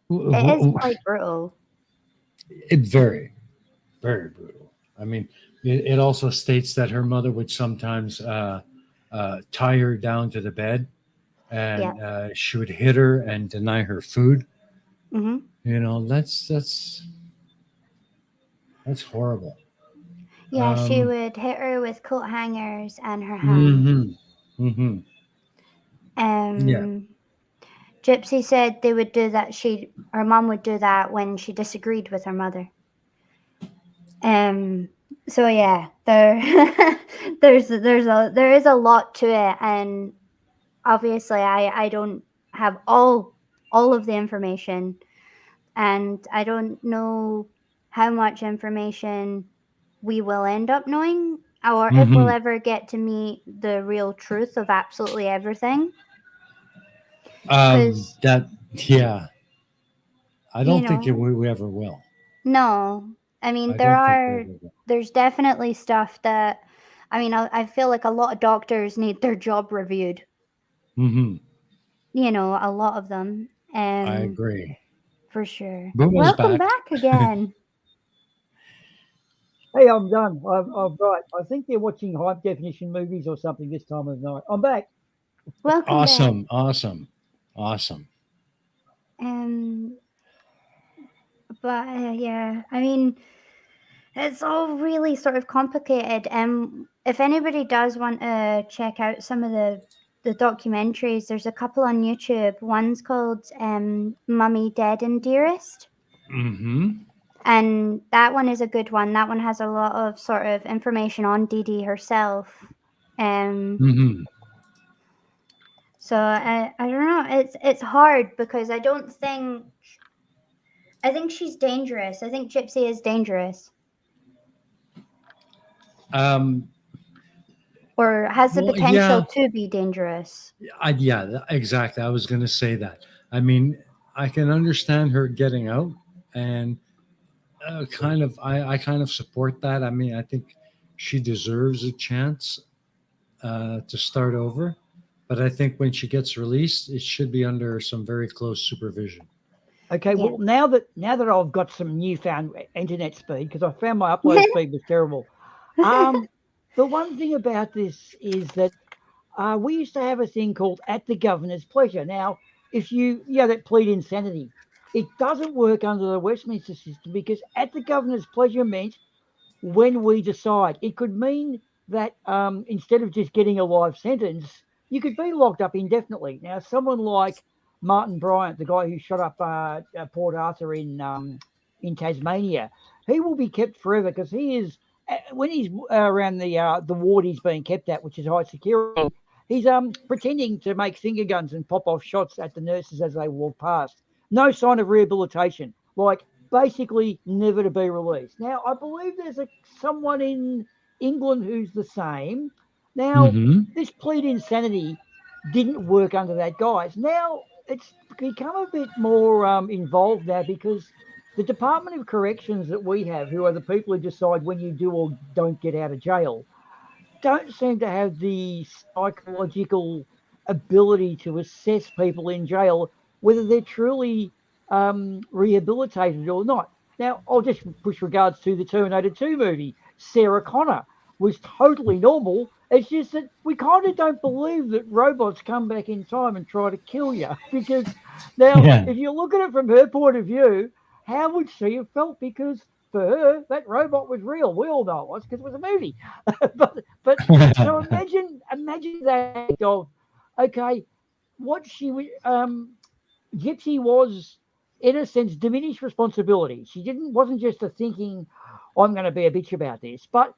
It is quite brutal. it very brutal. I mean, it also states that her mother would sometimes tie her down to the bed, Yeah. and she would hit her and deny her food. Hmm. You know, that's horrible. Yeah, she Um, would hit her with coat hangers and her hands. hmm. Hmm. Yeah. Um, Gypsy said they would do that. Her mom would do that when she disagreed with her mother. Um, so yeah, there is a lot to it, and obviously I don't have all of the information, and I don't know how much information we will end up knowing, or if Mm-hmm. we'll ever get to meet the real truth of absolutely everything. Because, That, yeah, I you don't think know, we ever will. no, I mean, I don't think we ever will. there's definitely stuff that, I mean, I feel like a lot of doctors need their job reviewed, Mm-hmm. you know, a lot of them. I agree. For sure. Boomah's Welcome back. back again. Hey, I'm done. I'm right. I think they're watching high definition movies or something this time of night. I'm back. Welcome back. Awesome, awesome, awesome. Um, but yeah, I mean, it's all really sort of complicated. If anybody does want to check out some of the documentaries, there's a couple on YouTube. One's called Mummy, Dead and Dearest. Mm-hmm. And that one is a good one. That one has a lot of sort of information on Dee Dee herself. Mm-hmm. So I don't know. It's hard because I think she's dangerous. I think Gypsy is dangerous. Or has the Well, potential yeah, to be dangerous. yeah, exactly. I was going to say that. I mean, I can understand her getting out, and I kind of support that. I mean, I think she deserves a chance to start over, but I think when she gets released, it should be under some very close supervision. Okay, Yeah. well now that I've got some newfound internet speed because I found my upload speed was terrible. The one thing about this is that we used to have a thing called at the governor's pleasure. Now, if that plead insanity, it doesn't work under the Westminster system because at the governor's pleasure meant when we decide. It could mean that instead of just getting a life sentence, you could be locked up indefinitely. Now, someone like Martin Bryant, the guy who shot up Port Arthur in Tasmania, he will be kept forever because he is when he's around the ward he's being kept at, which is high security. He's pretending to make finger guns and pop off shots at the nurses as they walk past. No sign of rehabilitation. Like basically never to be released. Now, I believe there's someone in England who's the same. Now, Mm-hmm. this plead insanity didn't work under that guise. Now, it's become a bit more involved now because the Department of Corrections that we have, who are the people who decide when you do or don't get out of jail, don't seem to have the psychological ability to assess people in jail whether they're truly rehabilitated or not. Now, I'll just push regards to the Terminator 2 movie. Sarah Connor was totally normal. It's just that we kind of don't believe that robots come back in time and try to kill you. Because now, Yeah. if you look at it from her point of view, how would she have felt? Because for her, that robot was real. We all know it was because it was a movie. but so imagine that of okay, what she Gypsy was in a sense diminished responsibility. She wasn't just a thinking, I'm going to be a bitch about this. But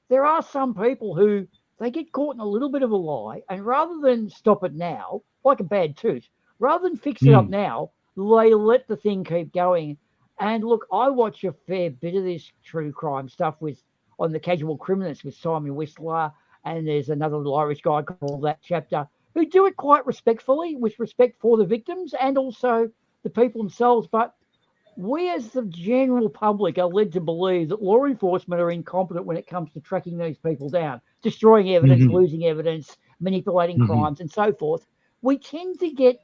there are some people who they get caught in a little bit of a lie, and rather than stop it now, like a bad tooth, rather than fix it up Mm. now, they let the thing keep going. And look, I watch a fair bit of this true crime stuff on the Casual Criminals with Simon Whistler, and there's another Irish guy called That Chapter, who do it quite respectfully, with respect for the victims and also the people themselves. But we as the general public are led to believe that law enforcement are incompetent when it comes to tracking these people down, destroying evidence, Mm-hmm. losing evidence, manipulating Mm-hmm. crimes, and so forth. We tend to get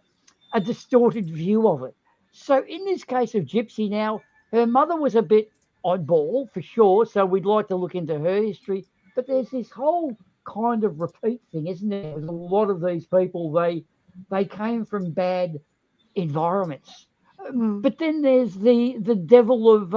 a distorted view of it. So in this case of Gypsy now, her mother was a bit oddball for sure. So we'd like to look into her history. But there's this whole kind of repeat thing, isn't there? There's a lot of these people, they came from bad environments. But then there's the devil of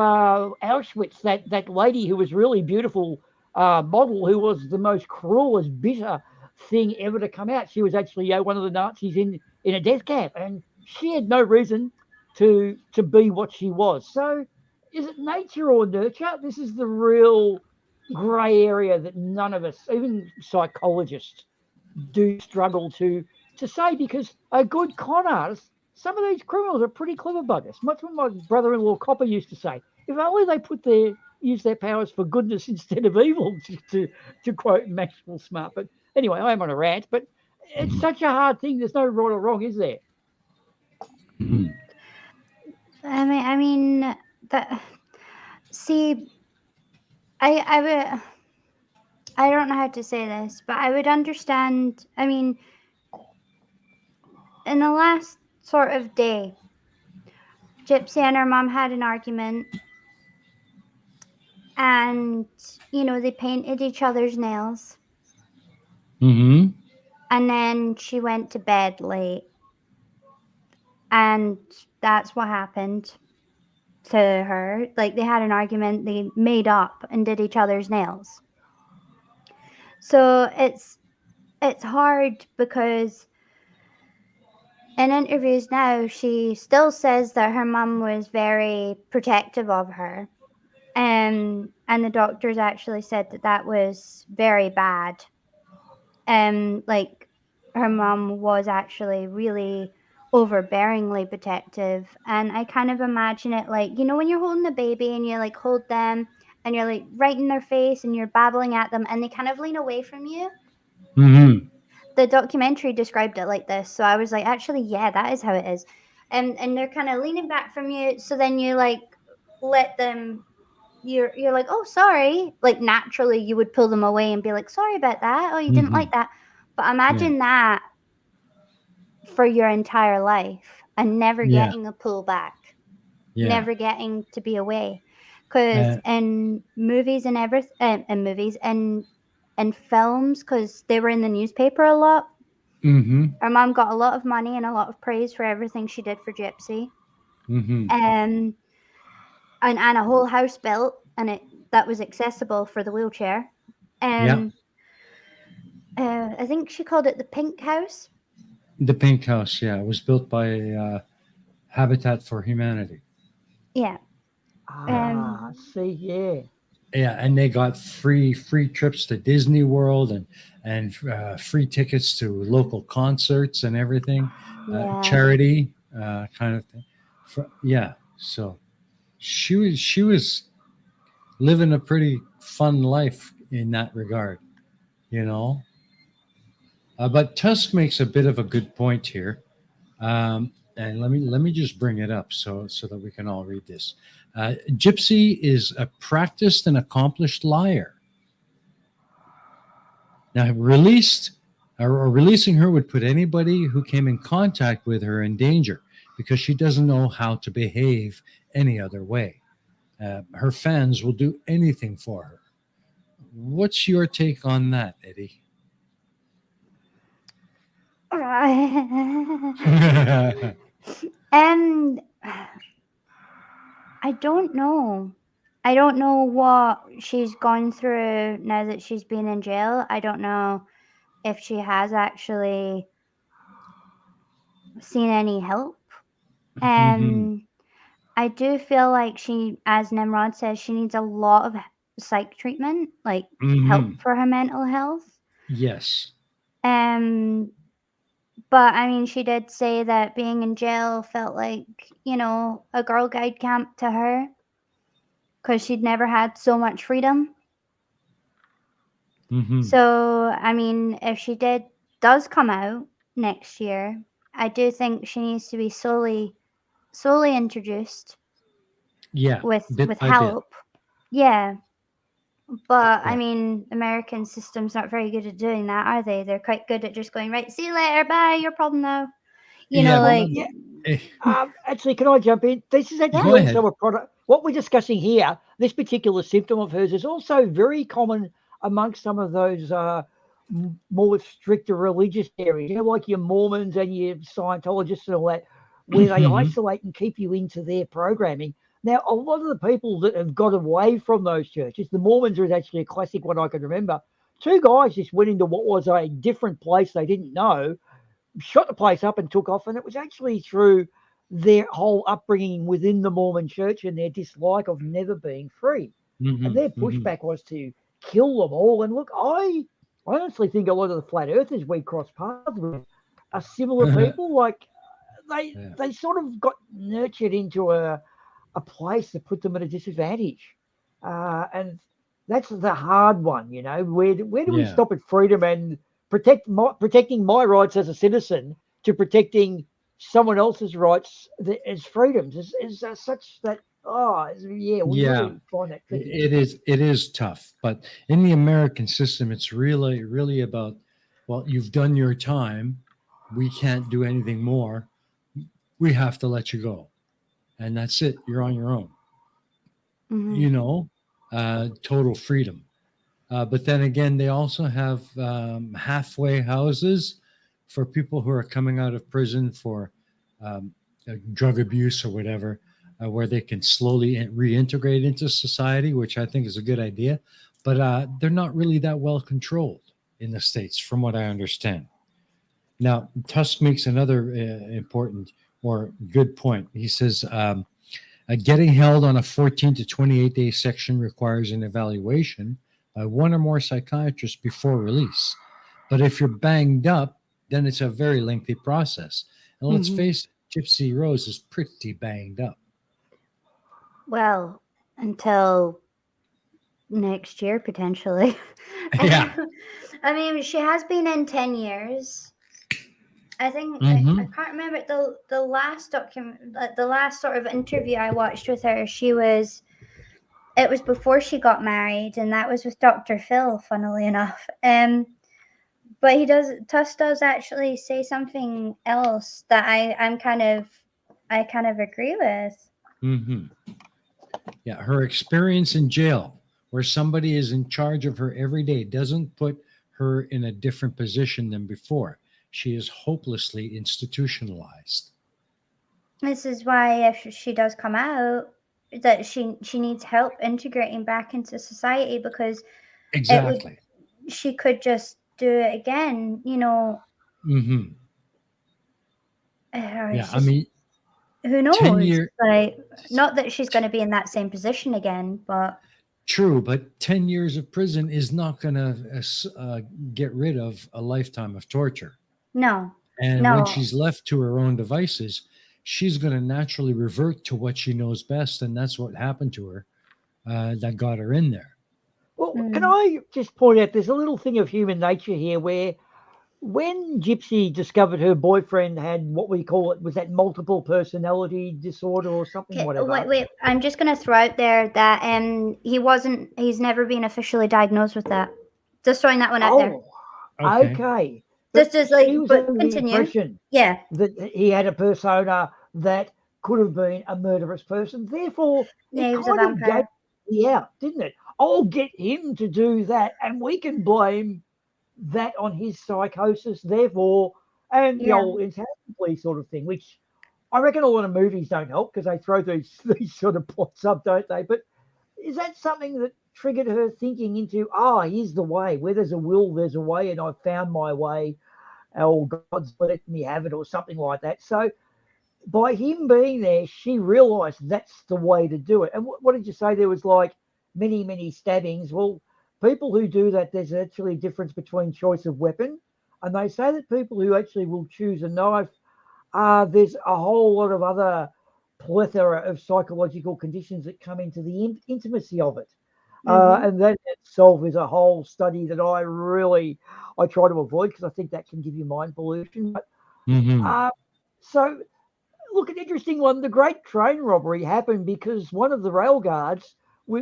Auschwitz, that lady who was really beautiful model, who was the most cruelest, bitter thing ever to come out. She was actually one of the Nazis in a death camp, and she had no reason to be what she was. So, is it nature or nurture? This is the real grey area that none of us, even psychologists, do struggle to say, because a good con artist some of these criminals are pretty clever buggers. Much what my brother-in-law Copper used to say. If only they use their powers for goodness instead of evil, to quote Maxwell Smart. But anyway, I am on a rant, but it's such a hard thing. There's no right or wrong, is there? Mhm. I mean that. See, I would. I don't know how to say this, but I would understand. I mean, in the last sort of day, Gypsy and her mom had an argument, and they painted each other's nails, Mhm. and then she went to bed late, and that's what happened to her. Like, they had an argument, they made up and did each other's nails. So it's hard because in interviews now, she still says that her mum was very protective of her. And the doctors actually said that was very bad. Like, her mum was actually really overbearingly protective. And I kind of imagine it like, when you're holding a baby and you like hold them and you're like right in their face and you're babbling at them and they kind of lean away from you. Mhm. The documentary described it like this, so I was like, actually, yeah, that is how it is. And they're kind of leaning back from you, so then you like let them. You're like, oh, sorry. Like, naturally, you would pull them away and be like, sorry about that. Oh, you didn't like that. But imagine that for your entire life and never Yeah. getting a pull back, Yeah. never getting to be away, because in movies and everything, in movies and films, because they were in the newspaper a lot. Mhm. Her mom got a lot of money and a lot of praise for everything she did for Gypsy. Mhm. And a whole house built, and that was accessible for the wheelchair. Yeah. I think she called it the Pink House. The Pink House. Yeah, it was built by Habitat for Humanity. Yeah. See, yeah. Yeah, and they got free trips to Disney World and free tickets to local concerts and everything, Yeah. charity kind of thing. Yeah, so she was living a pretty fun life in that regard, you know. But Tusk makes a bit of a good point here, and let me just bring it up so that we can all read this. Gypsy is a practiced and accomplished liar. Now, releasing her would put anybody who came in contact with her in danger because she doesn't know how to behave any other way. Her fans will do anything for her. What's your take on that, Eddie? And I don't know. I don't know what she's gone through now that she's been in jail. I don't know if she has actually seen any help. Mhm. I do feel like she, as Nimrod says, she needs a lot of psych treatment, like help Mhm. for her mental health. Yes. But I mean, she did say that being in jail felt like, a Girl Guide camp to her because she'd never had so much freedom. Mhm. So, I mean, if she does come out next year, I do think she needs to be slowly introduced Yeah, with bit by bit. help. Yeah. But I Yeah. mean, American system's not very good at doing that, are they? They're quite good at just going, right, see you later, bye, your problem now. Yeah. Like, Yeah. eh, Actually, can I jump in? This is yeah. actually Go ahead. also a product. What we're discussing here, this particular symptom of hers, is also very common amongst some of those more stricter religious areas. Like your Mormons and your Scientologists and all that, where they Mhm. isolate and keep you into their programming. Now, a lot of the people that have got away from those churches, the Mormons are actually a classic one I can remember. Two guys just went into what was a different place they didn't know, shot the place up and took off. And it was actually through their whole upbringing within the Mormon church and their dislike of never being free. And Mhm. their Mhm. pushback was to kill them all. And look, I honestly think a lot of the flat earthers we cross paths with are similar people. Like, they sort of got nurtured into a place that put them at a disadvantage, and that's the hard one. You know, where do we Yeah. stop at freedom and protecting my rights as a citizen to protecting someone else's rights as freedoms is such that we Yeah. really find that tricky. It is tough, but in the American system, it's really about, well, you've done your time. We can't do anything more. We have to let you go. And that's it. You're on your own. Mhm. You know, total freedom. But then again, they also have halfway houses for people who are coming out of prison for drug abuse or whatever, where they can slowly reintegrate into society, which I think is a good idea. But they're not really that well controlled in the States, from what I understand. Now, Tusk makes another important or good point. He says, getting held on a 14 to 28-day section requires an evaluation by one or more psychiatrists before release. But if you're banged up, then it's a very lengthy process. And let's Mhm. face it, Gypsy Rose is pretty banged up. Well, until next year potentially. Yeah. I mean, she has been in 10 years. I think I Mhm. can't remember the last document, the last sort of interview I watched with her. It was before she got married, and that was with Dr. Phil, funnily enough. But Tuss does actually say something else that I kind of agree with. Mhm. Yeah, her experience in jail, where somebody is in charge of her every day, doesn't put her in a different position than before. She is hopelessly institutionalized. This is why if she does come out, that she needs help integrating back into society, because it would Exactly. she could just do it again, Hmm. Yeah, it's I just mean, who 10 knows? years, Like, not that she's going to be in that same position again, but true, but 10 years of prison is not going to get rid of a lifetime of torture. no, And when no. she's left to her own devices, she's going to naturally revert to what she knows best. And that's what happened to her that got her in there. Well, can Mm. I just point out there's a little thing of human nature here where when Gypsy discovered her boyfriend had what we call it was that multiple personality disorder or something, Okay, wait, whatever. wait. I'm just going to throw out there that he's never been officially diagnosed with that. Just throwing that one out there. Oh, Okay. okay. But Just as she like, was but under the continue. impression Yeah. that he had a persona that could have been a murderous person. Therefore, Yeah, it he was a kind of gave vampire. me out, didn't it? I'll get him to do that, and we can blame that on his psychosis, therefore, and the Yeah. old insanity plea sort of thing, which I reckon a lot of movies don't help because they throw these sort of plots up, don't they? But is that something that triggered her thinking into, here's the way. Where there's a will, there's a way, and I've found my way. Oh, God's let me have it, or something like that. So by him being there, she realised that's the way to do it. And what did you say? There was like many stabbings. Well, people who do that, there's actually a difference between choice of weapon. And they say that people who actually will choose a knife, there's a whole lot of other plethora of psychological conditions that come into the intimacy of it. Mm-hmm. And that itself is a whole study that I try to avoid because I think that can give you mind pollution. But Hmm. uh, so look, an interesting one. The Great Train Robbery happened because one of the rail guards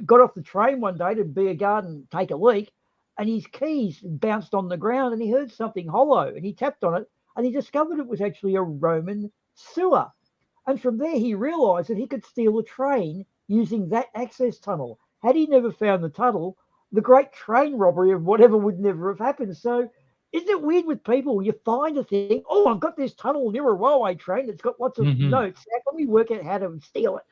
got off the train one day to be a guard and take a leak, and his keys bounced on the ground, and he heard something hollow, and he tapped on it, and he discovered it was actually a Roman sewer. And from there, he realised that he could steal a train using that access tunnel. Had he never found the tunnel, the great train robbery of whatever would never have happened. So, isn't it weird with people? You find a thing, I've got this tunnel near a railway train that's got lots of Hmm. notes. How can we work out how to steal it?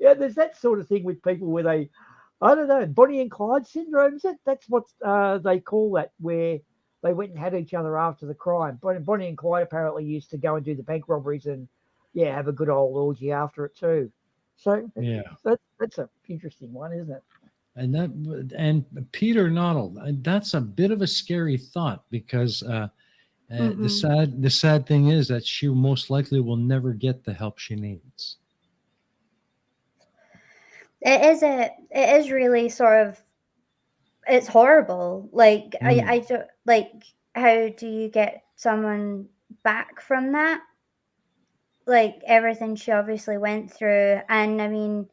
Yeah, there's that sort of thing with people where I don't know, Bonnie and Clyde syndrome. That's what they call that, where they went and had each other after the crime. Bonnie and Clyde apparently used to go and do the bank robberies and have a good old orgy after it too. So Yeah. that's an interesting one, isn't it? And Peter Noddle, that's a bit of a scary thought because The sad thing is that she most likely will never get the help she needs. It is really sort of, it's horrible. Like I don't like, how do you get someone back from that? Like everything she obviously went through, and I mean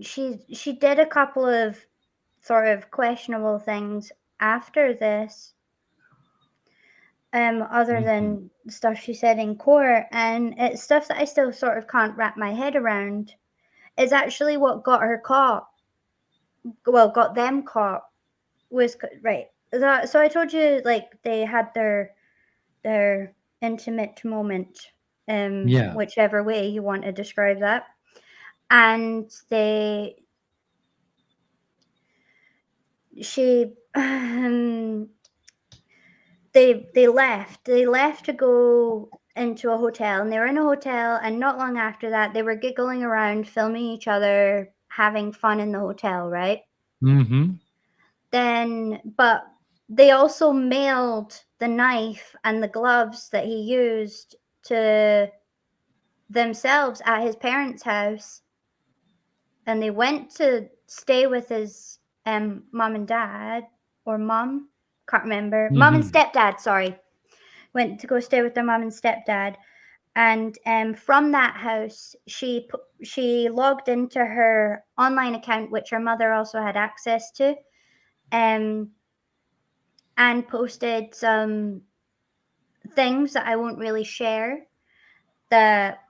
she did a couple of sort of questionable things after this, other than stuff she said in court, and it's stuff that I still sort of can't wrap my head around. Is actually what got her caught. Well, got them caught was right. So I told you, like, they had their intimate moment, Yeah. whichever way you want to describe that, and they left to go into a hotel, and they were in a hotel, and not long after that they were giggling around, filming each other having fun in the hotel, right? Then, but they also mailed the knife and the gloves that he used to themselves at his parents' house, and they went to stay with his mom and dad, or mom, can't remember, mom and stepdad, sorry, went to go stay with their mom and stepdad. And from that house, she logged into her online account, which her mother also had access to, and posted some things that I won't really share. That,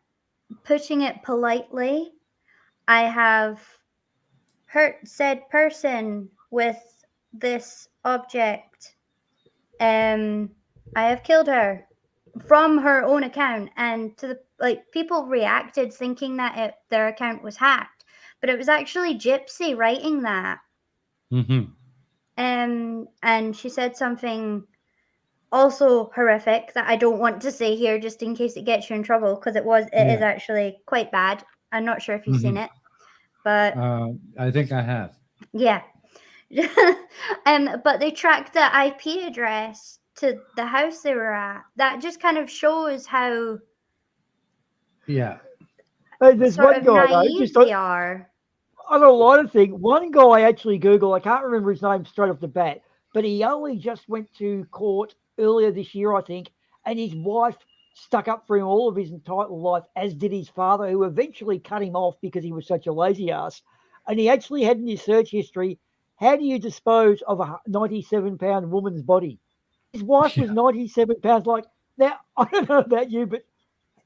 putting it politely, I have hurt said person with this object. I have killed her, from her own account, and to the, like, people reacted thinking that their account was hacked, but it was actually Gypsy writing that. And she said something also horrific that I don't want to say here, just in case it gets you in trouble, because it is actually quite bad. I'm not sure if you've seen it, but I think I have. yeah. But they tracked the IP address to the house they were at. That just kind of shows how Hey, there's sort one of guy though, naive they are. on a lot of things. One guy I actually Googled, I can't remember his name straight off the bat, but he only just went to court earlier this year, I think, and his wife stuck up for him all of his entire life, as did his father, who eventually cut him off because he was such a lazy ass. And he actually had in his search history, how do you dispose of a 97-pound woman's body? His wife was 97 pounds. Like, now, I don't know about you, but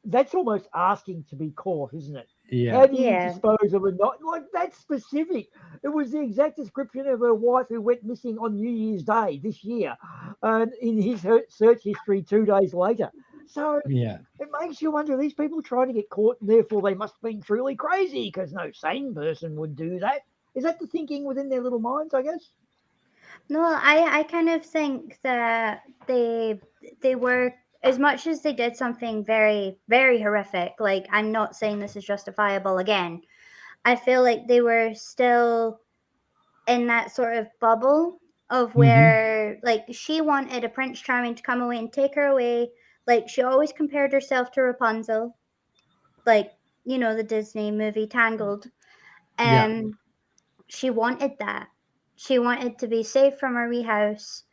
that's almost asking to be caught, isn't it? How do you dispose of a not like that specific? It was the exact description of a wife who went missing on New Year's Day this year, in his search history 2 days later. So it makes you wonder, these people trying to get caught, and therefore they must have been truly crazy, because no sane person would do that. Is that the thinking within their little minds, I guess? No, I kind of think that they were, as much as they did something very, very horrific, like, I'm not saying this is justifiable again, I feel like they were still in that sort of bubble of where, like, she wanted a Prince Charming to come away and take her away. Like, she always compared herself to Rapunzel, like, you know, the Disney movie Tangled. She wanted that. She wanted to be safe from her wee house,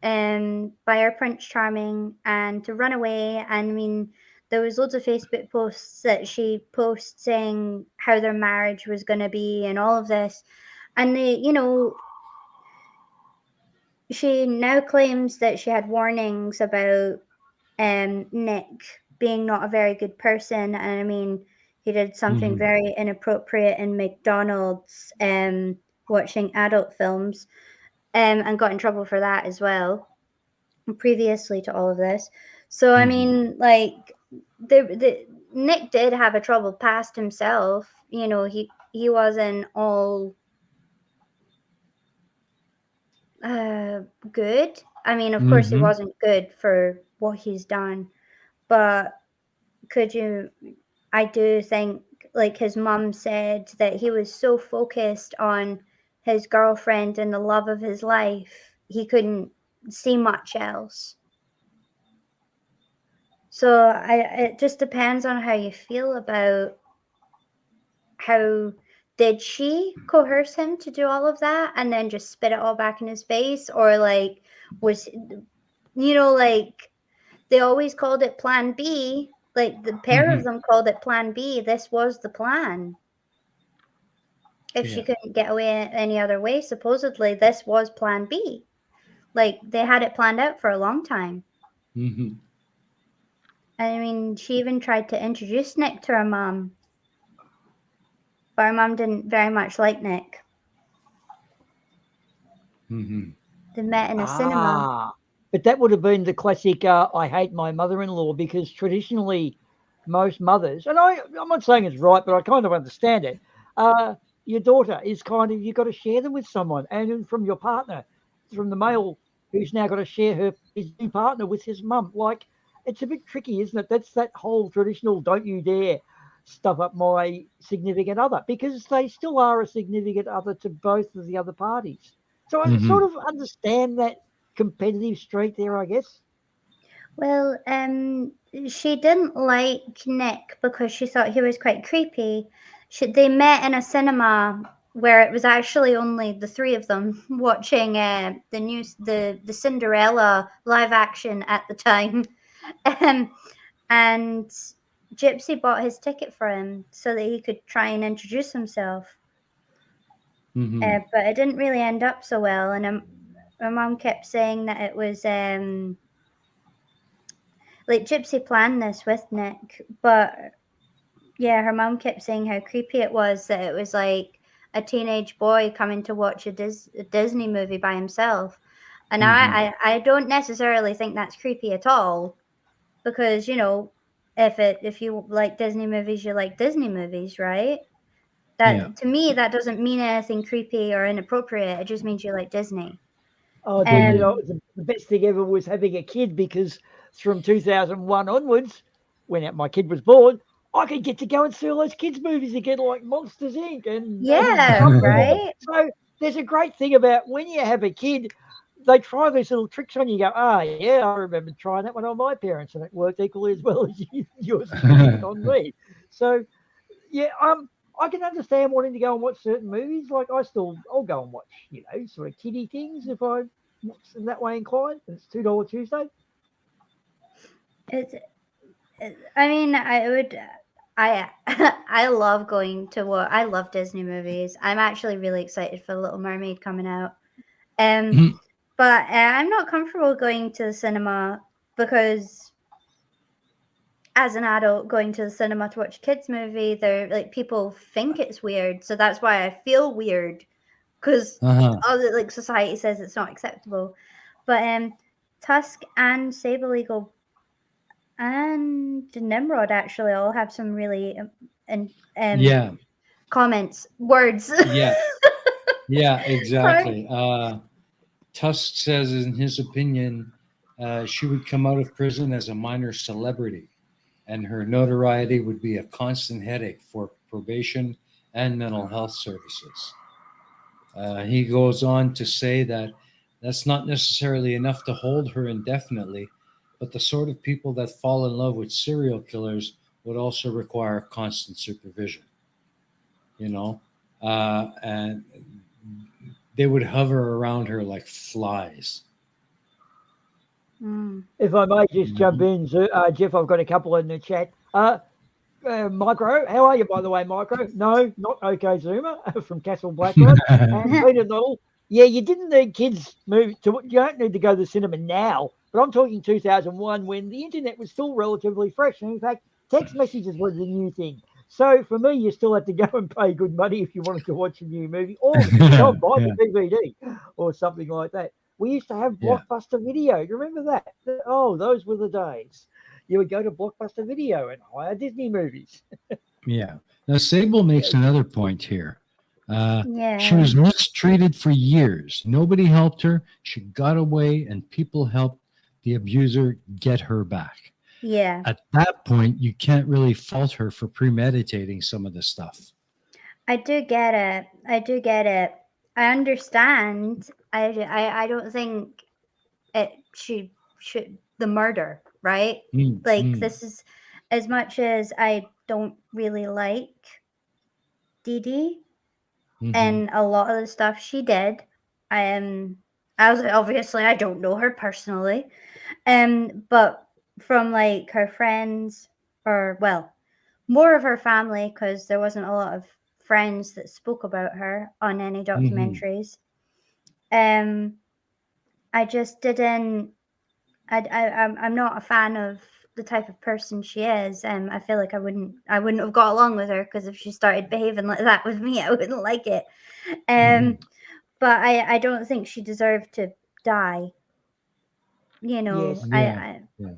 by her Prince Charming, and to run away. And I mean, there was loads of Facebook posts that she posted saying how their marriage was going to be and all of this. And she now claims that she had warnings about Nick being not a very good person. And I mean, he did something very inappropriate in McDonald's, watching adult films, and got in trouble for that as well, previously to all of this. So I mean, like, the Nick did have a troubled past himself. You know, he wasn't all good. I mean, of course he wasn't good for what he's done, but I do think, like, his mum said that he was so focused on his girlfriend and the love of his life he couldn't see much else. So it just depends on how you feel about how did she coerce him to do all of that and then just spit it all back in his face, or like was, you know, like they always called it Plan B. Like the pair of them called it Plan B. This was the plan. If she couldn't get away any other way, supposedly this was Plan B. Like they had it planned out for a long time. I mean, she even tried to introduce Nick to her mom, but her mom didn't very much like Nick. They met in a cinema. But that would have been the classic I hate my mother-in-law, because traditionally most mothers, and I'm not saying it's right, but I kind of understand it, your daughter is kind of, you've got to share them with someone, and from your partner, from the male who's now got to share his new partner with his mum. Like, it's a bit tricky, isn't it? That's that whole traditional don't you dare stuff up my significant other, because they still are a significant other to both of the other parties. So I sort of understand that competitive streak there, I guess. Well, she didn't like Nick because she thought he was quite creepy. They met in a cinema where it was actually only the three of them watching the Cinderella live action at the time, and Gypsy bought his ticket for him so that he could try and introduce himself. But it didn't really end up so well, and my mom kept saying that it was like Gypsy planned this with Nick, but yeah, her mom kept saying how creepy it was, that it was like a teenage boy coming to watch a Disney movie by himself. And I don't necessarily think that's creepy at all, because, you know, if you like Disney movies, you like Disney movies, right? That to me, that doesn't mean anything creepy or inappropriate. It just means you like Disney. Oh, you know, the best thing ever was having a kid, because from 2001 onwards, when my kid was born, I could get to go and see all those kids' movies again, like Monsters Inc. and right. So there's a great thing about when you have a kid, they try these little tricks on you. You go, yeah, I remember trying that one on my parents, and it worked equally as well as yours on me. So yeah, I can understand wanting to go and watch certain movies. Like I'll go and watch, you know, sort of kiddie things if I'm that way inclined. It's $2 Tuesday. I mean, I love going to I love Disney movies. I'm actually really excited for The Little Mermaid coming out. But I'm not comfortable going to the cinema, because as an adult going to the cinema to watch a kids movie, they're like, people think it's weird. So that's why I feel weird, because other like society says it's not acceptable. But Tusk and Sable Eagle and Nimrod actually all have some really comments, words. Yeah, exactly. Tusk says, in his opinion, she would come out of prison as a minor celebrity, and her notoriety would be a constant headache for probation and mental health services. He goes on to say that that's not necessarily enough to hold her indefinitely, but the sort of people that fall in love with serial killers would also require constant supervision, you know, and they would hover around her like flies. If I may just jump in, Jeff, I've got a couple in the chat. Micro, how are you, by the way, Micro? No, not OK Zoomer from Castle Blackrod. And Peter Noddle, yeah, you didn't need kids you don't need to go to the cinema now, but I'm talking 2001 when the internet was still relatively fresh. And in fact, text messages was the new thing. So for me, you still had to go and pay good money if you wanted to watch a new movie, or go and buy the DVD or something like that. We used to have Blockbuster Video. You remember that? Oh, those were the days. You would go to Blockbuster Video and hire Disney movies. Now, Sable makes another point here. She was mistreated for years. Nobody helped her. She got away, and people helped the abuser get her back. At that point, you can't really fault her for premeditating some of the stuff. I do get it. I understand I don't think it should the murder, right? Mm, Like mm, this is as much as I don't really like Dee Dee mhm. and a lot of the stuff she did. I was like, obviously I don't know her personally, but from like her friends, or well, more of her family, because there wasn't a lot of friends that spoke about her on any Mhm. documentaries. Um, I just didn't. I'm not a fan of the type of person she is. I feel like I wouldn't have got along with her, because if she started behaving like that with me, I wouldn't like it. Mhm. But I don't think she deserved to die. You know, Yes. Yeah. Yeah.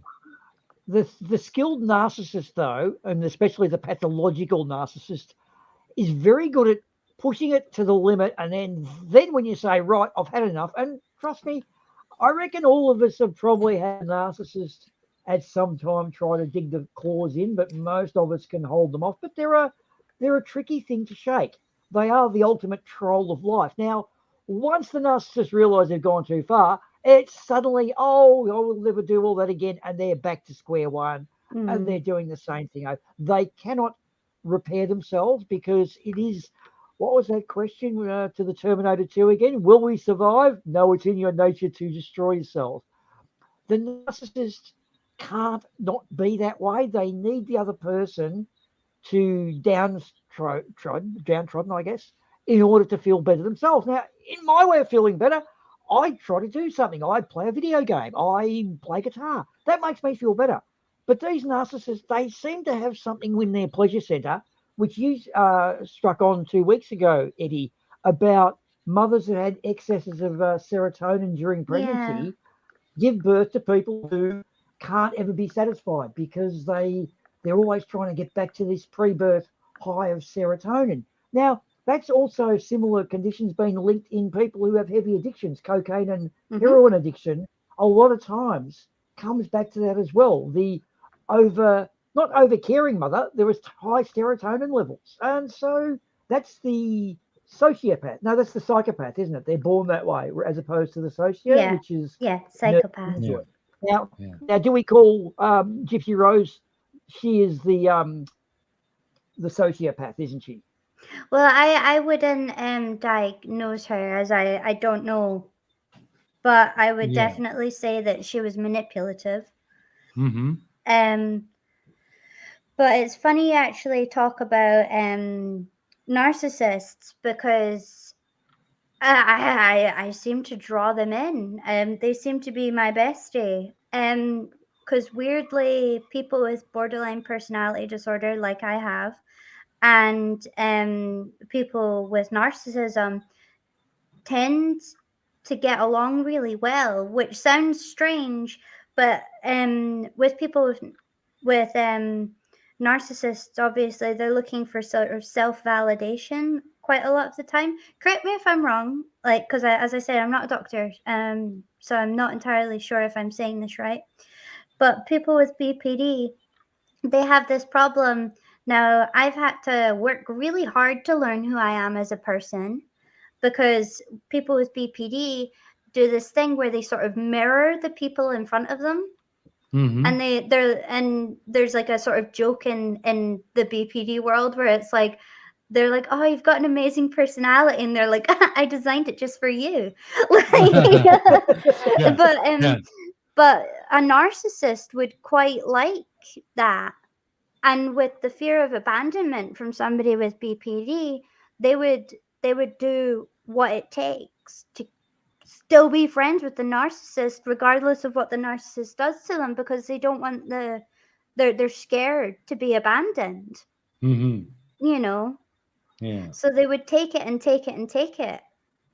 The skilled narcissist, though, and especially the pathological narcissist, is very good at pushing it to the limit, and then when you say, right, I've had enough, and trust me, I reckon all of us have probably had a narcissist at some time try to dig the claws in, but most of us can hold them off. But they're a tricky thing to shake. They are the ultimate troll of life. Now, once the narcissists realise they've gone too far, it's suddenly, oh, I will never do all that again, and they're back to square one, and they're mm, doing the same thing. They cannot repair themselves, because it is, what was that question to the Terminator 2 again? Will we survive? No, it's in your nature to destroy yourself. The narcissist can't not be that way. They need the other person to downtrodden, I guess, in order to feel better themselves. Now, in my way of feeling better, I try to do something. I play a video game. I play guitar. That makes me feel better. But these narcissists, they seem to have something in their pleasure center, which you struck on 2 weeks ago, Eddie, about mothers that had excesses of serotonin during yeah. pregnancy give birth to people who can't ever be satisfied, because they're always trying to get back to this pre-birth high of serotonin. Now, that's also similar conditions being linked in people who have heavy addictions, cocaine and Mm-hmm. heroin addiction. A lot of times comes back to that as well. The over not over caring mother, there is high serotonin levels, and so that's the sociopath. No, that's the psychopath, isn't it? They're born that way, as opposed to the sociopath, Yeah. which is Yeah. nurtured Psychopath. into Yeah. it. Now, Yeah. now, do we call Gypsy Rose? She is the sociopath, isn't she? Well, I wouldn't diagnose her, as I don't know, but I would Yeah. definitely say that she was manipulative. Mm-hmm. Um, but it's funny you actually talk about narcissists, because I seem to draw them in. They seem to be my bestie. Because weirdly, people with borderline personality disorder, like I have, and people with narcissism tend to get along really well, which sounds strange, but with people with narcissists, obviously they're looking for sort of self-validation quite a lot of the time. Correct me if I'm wrong, like, because as I said, I'm not a doctor, so I'm not entirely sure if I'm saying this right. But people with BPD, they have this problem. Now, I've had to work really hard to learn who I am as a person, because people with BPD do this thing where they sort of mirror the people in front of them, Mm-hmm. and there's like a sort of joke in the BPD world where it's like, they're like, oh, you've got an amazing personality, and they're like, I designed it just for you. Like, Yeah. but Yeah. but a narcissist would quite like that. And with the fear of abandonment from somebody with BPD, they would do what it takes to still be friends with the narcissist, regardless of what the narcissist does to them, because they don't want they're scared to be abandoned, Mm-hmm. you know. Yeah. So they would take it and take it and take it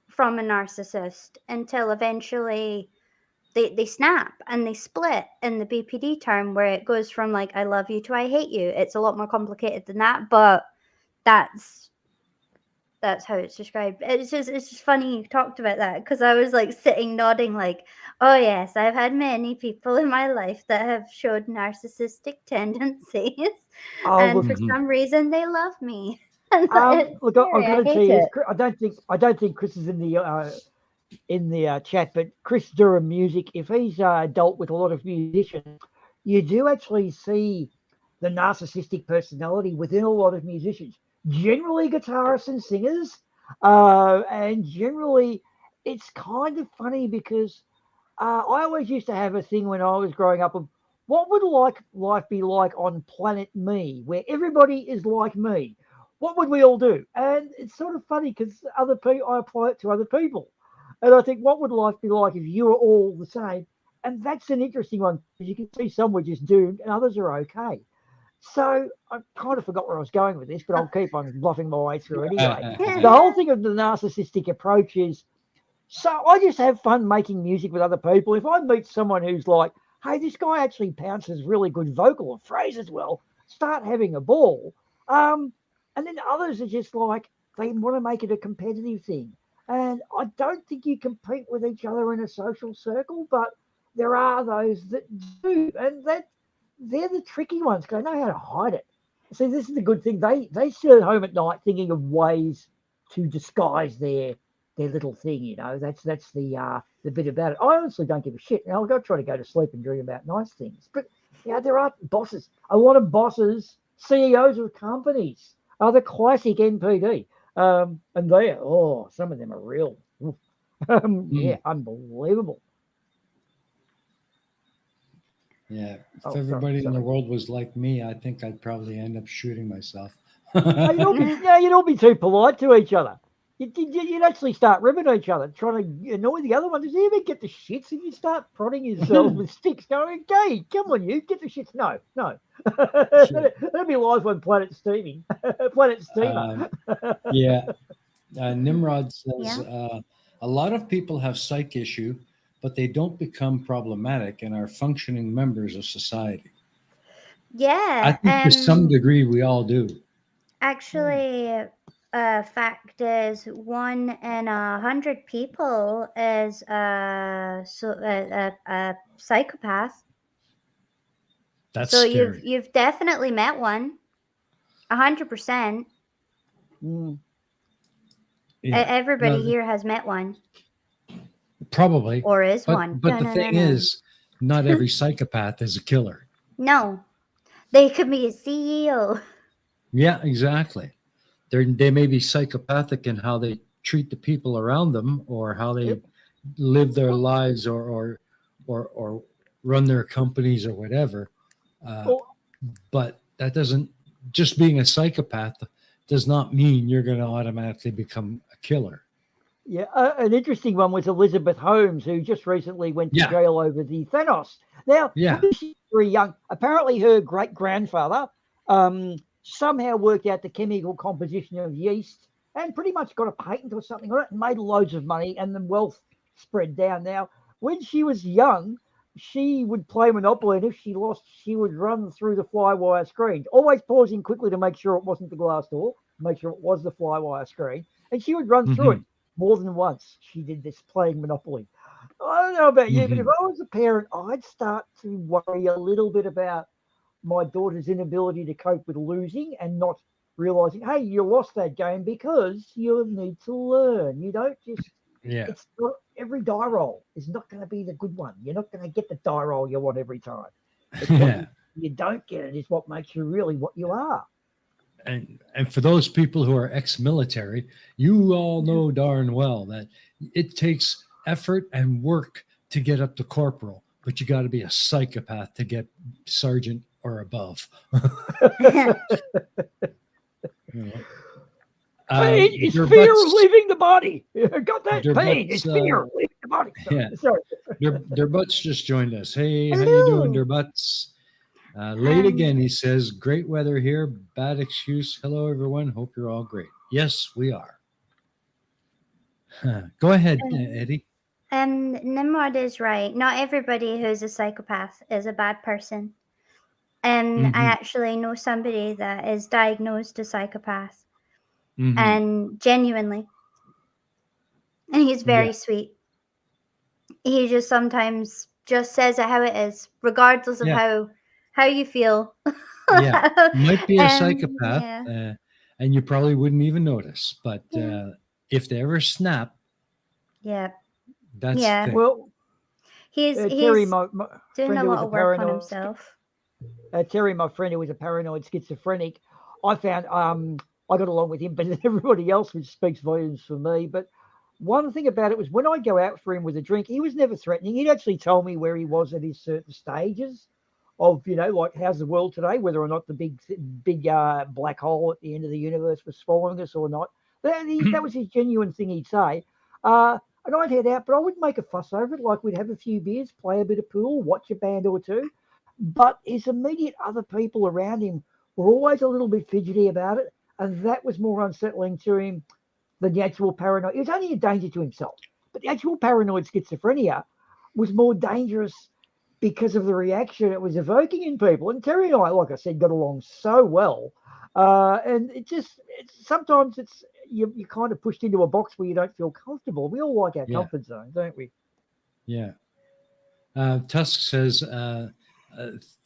from a narcissist until eventually they snap and they split, in the BPD term, where it goes from like I love you to I hate you. It's a lot more complicated than that, but that's how it's described. It's just funny you talked about that, because I was like sitting nodding like, oh yes, I've had many people in my life that have showed narcissistic tendencies, Oh, and look, for Mm-hmm. some reason they love me. And it's look, I've scary. got I to tell hate you, it. I don't think Chris is in in the chat, but Chris Durham Music, if he's dealt with a lot of musicians, you do actually see the narcissistic personality within a lot of musicians, generally guitarists and singers. And generally, it's kind of funny because I always used to have a thing when I was growing up of what would life be like on planet me, where everybody is like me? What would we all do? And it's sort of funny because other people, I apply it to other people. And I think, what would life be like if you were all the same? And that's an interesting one because you can see some were just doomed and others are okay. So I kind of forgot where I was going with this, but I'll keep on bluffing my way through anyway. The whole thing of the narcissistic approach is, so I just have fun making music with other people. If I meet someone who's like, hey, this guy actually pounces really good vocal or phrases well, start having a ball. And then others are just like, they want to make it a competitive thing. And I don't think you compete with each other in a social circle, but there are those that do. And they're the tricky ones because they know how to hide it. See, this is the good thing. They sit at home at night thinking of ways to disguise their little thing, you know. That's the bit about it. I honestly don't give a shit. Now I've got to try to go to sleep and dream about nice things. But yeah, there are bosses. A lot of bosses, CEOs of companies are the classic NPD. And they are, some of them are real. Yeah, unbelievable. Yeah, if everybody in the world was like me, I think I'd probably end up shooting myself. You'd all be too polite to each other. You'd actually start ribbing each other, trying to annoy the other one. Does he even get the shits? And you start prodding yourself with sticks, going, "Okay, come on, you get the shits." No. That'd be live on Planet Steaming, Planet Steamer. Yeah, Nimrod says a lot of people have psych issue, but they don't become problematic and are functioning members of society. Yeah, I think to some degree we all do. Actually, fact is 1 in 100 people is a psychopath. That's so scary. you've definitely met one, 100%. Everybody here has met one. Probably. Or is one. But the thing is, not every psychopath is a killer. No. They could be a CEO. Yeah, exactly. They may be psychopathic in how they treat the people around them or how they live their lives or run their companies or whatever. But that doesn't, just being a psychopath does not mean you're going to automatically become a killer. Yeah, an interesting one was Elizabeth Holmes, who just recently went to jail over the Thanos. Now, she's very young. Apparently, her great-grandfather somehow worked out the chemical composition of yeast and pretty much got a patent or something on it and made loads of money, and the wealth spread down. Now, when she was young, she would play Monopoly, and if she lost, she would run through the fly-wire screen, always pausing quickly to make sure it wasn't the glass door, make sure it was the fly-wire screen, and she would run through it. More than once she did this playing Monopoly. I don't know about you, but if I was a parent, I'd start to worry a little bit about my daughter's inability to cope with losing and not realizing, hey, you lost that game because you need to learn. You don't just, it's not, every die roll is not going to be the good one. You're not going to get the die roll you want every time. You don't get it is what makes you really what you are. And for those people who are ex-military, you all know darn well that it takes effort and work to get up to corporal, but you got to be a psychopath to get sergeant or above. Pain is fear leaving the body. Got that? Pain is fear leaving the body. Sorry. Their Butts just joined us. Hey, how you doing, Their Butts? Late again, he says, great weather here, bad excuse. Hello, everyone. Hope you're all great. Yes, we are. Go ahead, Eddie. Nimrod is right. Not everybody who's a psychopath is a bad person. I actually know somebody that is diagnosed a psychopath. And genuinely. And he's very sweet. He just sometimes just says it how it is, regardless of how you feel. Might be a psychopath, and you probably wouldn't even notice. But if they ever snap, That's Yeah. the thing. Well, He's Terry, my doing friend a who was lot a of work on paranoid, himself. Terry, my friend who was a paranoid schizophrenic, I found I got along with him, but everybody else, which speaks volumes for me. But one thing about it was when I go out for him with a drink, he was never threatening. He'd actually tell me where he was at his certain stages of, like how's the world today, whether or not the big black hole at the end of the universe was swallowing us or not. That was his genuine thing he'd say. And I'd head out, but I wouldn't make a fuss over it. Like we'd have a few beers, play a bit of pool, watch a band or two. But his immediate other people around him were always a little bit fidgety about it. And that was more unsettling to him than the actual paranoid. He was only a danger to himself. But the actual paranoid schizophrenia was more dangerous because of the reaction it was evoking in people. And Terry and I, like I said, got along so well. And sometimes you're kind of pushed into a box where you don't feel comfortable. We all like our Yeah. comfort zone, don't we? Yeah. Tusk says,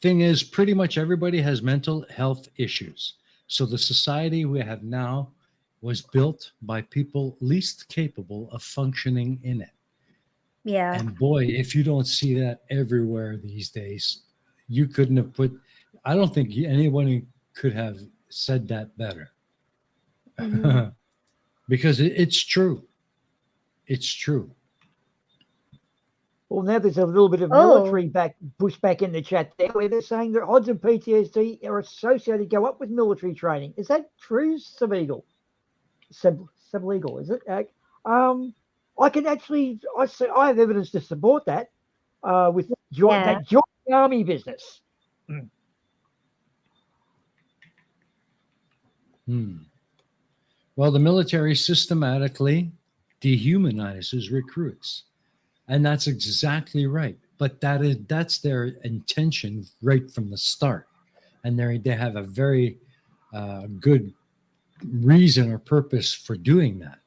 thing is, pretty much everybody has mental health issues. So the society we have now was built by people least capable of functioning in it. Yeah. And boy, if you don't see that everywhere these days, you couldn't have I don't think anyone could have said that better. Mhm. Because it's true. It's true. Well, now there's a little bit of military pushback in the chat there where they're saying that odds of PTSD are associated go up with military training. Is that true, Subeagle? Sublegal, is it? I can actually, I have evidence to support that with that joint army business. Well, the military systematically dehumanizes recruits. And that's exactly right. But that's their intention right from the start. And they have a very good reason or purpose for doing that.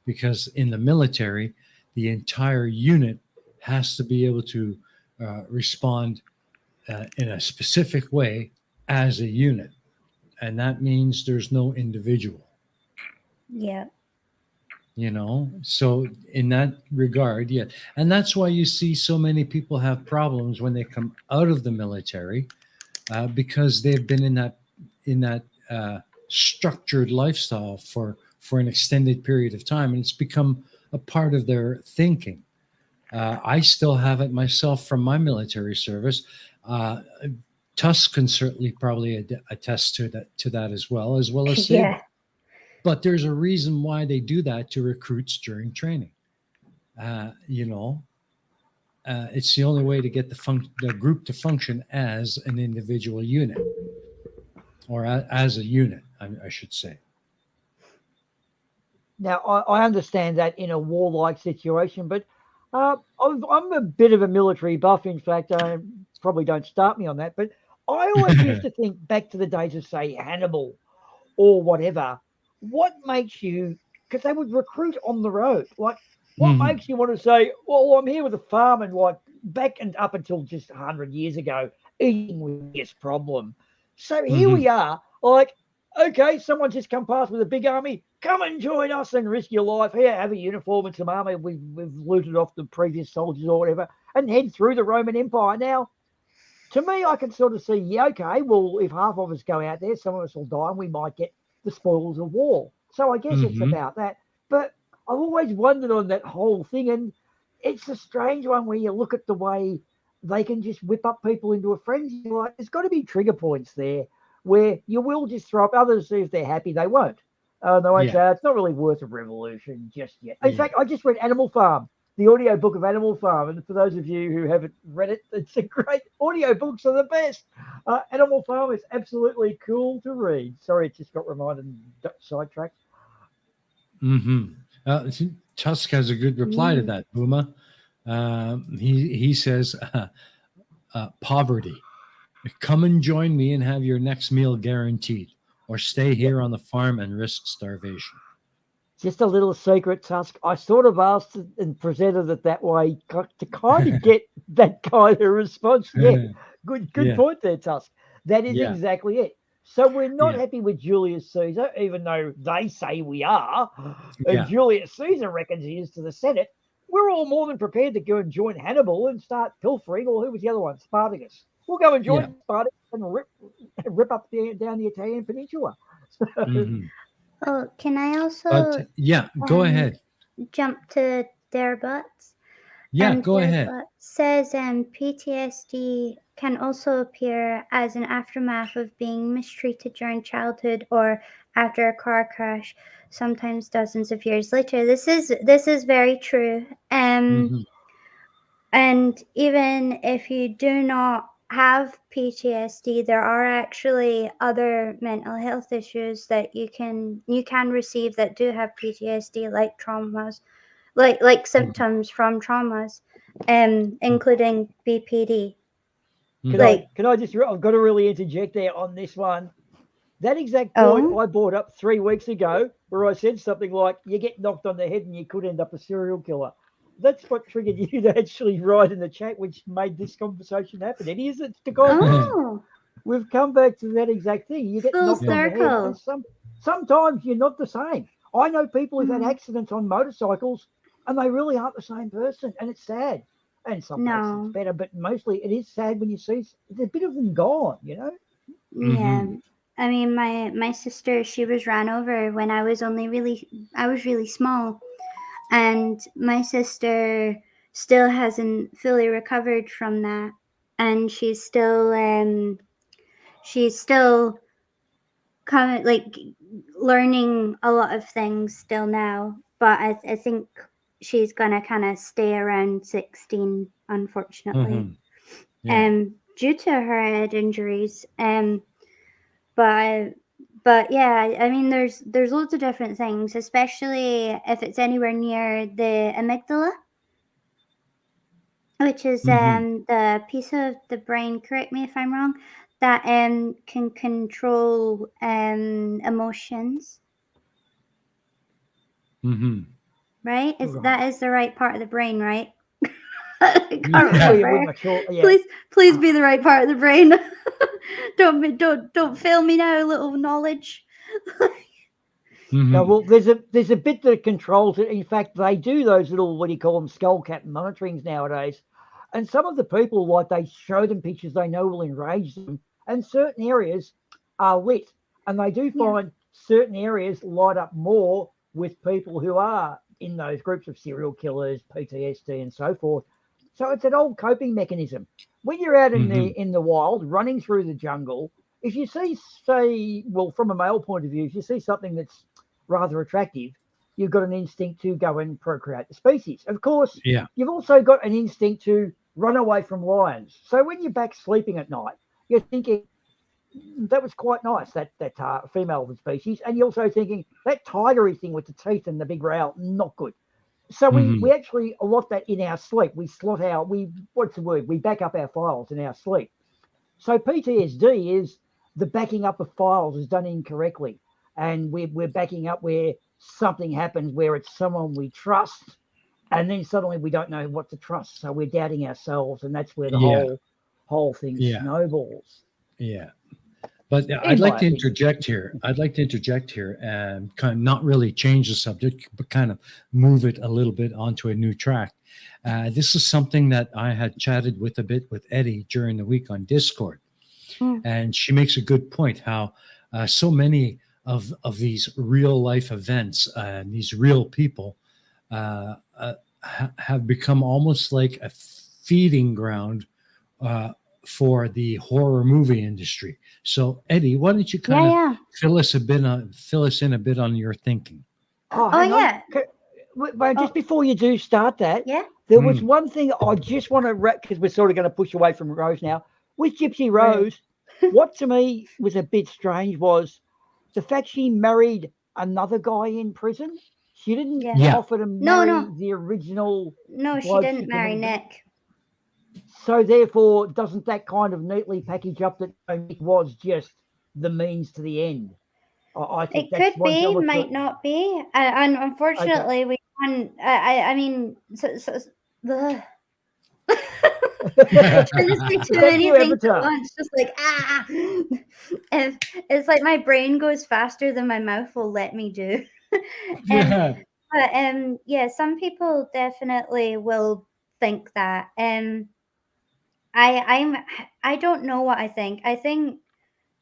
Because in the military, the entire unit has to be able to respond in a specific way as a unit. And that means there's no individual. Yeah. So in that regard, yeah. And that's why you see so many people have problems when they come out of the military because they've been in that structured lifestyle for an extended period of time. And it's become a part of their thinking. I still have it myself from my military service. Tusk can certainly probably attest to that as well as Sable. Yeah. But there's a reason why they do that to recruits during training. It's the only way to get the group to function as an individual unit, or as a unit, I should say. Now, I understand that in a warlike situation, but I'm a bit of a military buff. In fact, probably don't start me on that, but I always used to think back to the days of, say, Hannibal or whatever. What makes you, because they would recruit on the road, like what makes you want to say, well, I'm here with a farm and like back and up until just 100 years ago, eating was this problem. So here we are, like, okay, someone just come past with a big army, come and join us and risk your life. Here, have a uniform and some armor we've looted off the previous soldiers or whatever, and head through the Roman Empire. Now, to me, I can sort of see, yeah, okay, well, if half of us go out there, some of us will die and we might get the spoils of war. So I guess it's about that. But I've always wondered on that whole thing, and it's a strange one where you look at the way they can just whip up people into a frenzy. Like, there's got to be trigger points there where you will just throw up others. If they're happy, they won't. They won't say, it's not really worth a revolution just yet. In fact, I just read Animal Farm, the audio book of Animal Farm. And for those of you who haven't read it, it's a great audio books are the best. Animal Farm is absolutely cool to read. Sorry, it just got reminded and sidetracked. Tusk has a good reply to that, Boomah. He says, poverty. Come and join me and have your next meal guaranteed, or stay here on the farm and risk starvation. Just a little secret, Tusk. I sort of asked and presented it that way to kind of get that kind of response. Yeah, good point there, Tusk. That is exactly it. So we're not happy with Julius Caesar, even though they say we are. And Julius Caesar reckons he is to the Senate. we're all more than prepared to go and join Hannibal and start pilfering, or who was the other one? Spartacus. We'll go and join Spartacus and rip up down the Italian peninsula. So, Oh, can I also But yeah, go ahead. jump to their butts? Yeah, go ahead. Says PTSD can also appear as an aftermath of being mistreated during childhood or after a car crash, sometimes dozens of years later. This is very true. And even if you do not have PTSD, there are actually other mental health issues that you can receive that do have PTSD, like traumas, like symptoms from traumas, including BPD. Can I just? I've got to really interject there on this one. That exact point I brought up 3 weeks ago, where I said something like, "You get knocked on the head and you could end up a serial killer." That's what triggered you to actually write in the chat, which made this conversation happen. It is. It's the guy. We've come back to that exact thing. You get knocked on the head, and sometimes you're not the same. I know people who've had accidents on motorcycles, and they really aren't the same person, and it's sad. And some places it's better, but mostly it is sad when you see a bit of them gone. Yeah. I mean, my sister, she was ran over when I was really small, and my sister still hasn't fully recovered from that, and she's still kind of like learning a lot of things still now, but I think she's gonna kind of stay around 16, unfortunately, due to her head injuries. But yeah, I mean, there's loads of different things, especially if it's anywhere near the amygdala, which is the piece of the brain, correct me if I'm wrong, that can control emotions. Right? That is the right part of the brain, right? I can't remember. Please be the right part of the brain. Don't fail me now, little knowledge. No, well, there's a bit that controls it. In fact, they do those little, what do you call them, skull cap monitorings nowadays. And some of the people, like, they show them pictures they know will enrage them, and certain areas are lit, and they do find certain areas light up more with people who are in those groups of serial killers, PTSD, and so forth. So it's an old coping mechanism. When you're out in the wild, running through the jungle, if you see, say, well, from a male point of view, if you see something that's rather attractive, you've got an instinct to go and procreate the species. Of course, you've also got an instinct to run away from lions. So when you're back sleeping at night, you're thinking, that was quite nice, that female of the species. And you're also thinking, that tigery thing with the teeth and the big rail, not good. So we actually allot that in our sleep. We slot we back up our files in our sleep. So PTSD is the backing up of files is done incorrectly. And we're backing up where something happens, where it's someone we trust, and then suddenly we don't know what to trust. So we're doubting ourselves, and that's where the whole thing snowballs. Yeah. But I'd like to interject here. And kind of not really change the subject, but kind of move it a little bit onto a new track. This is something that I had chatted with a bit with Eddie during the week on Discord. And she makes a good point how so many of these real life events and these real people have become almost like a feeding ground for the horror movie industry. So Eddie, why don't you kind of fill us in a bit on your thinking? Just before you do start that, there was one thing I just want to wrap, because we're sort of going to push away from Rose now. With Gypsy Rose, what to me was a bit strange was the fact she married another guy in prison. She didn't offer to marry the original. No, she didn't marry Nick. So therefore, doesn't that kind of neatly package up that Nick was just the means to the end? I think it could be, might not be, and unfortunately, we can't. I mean, There's too many things at once. Just like it's like my brain goes faster than my mouth will let me do. But yeah, some people definitely will think that. I don't know what I think. I think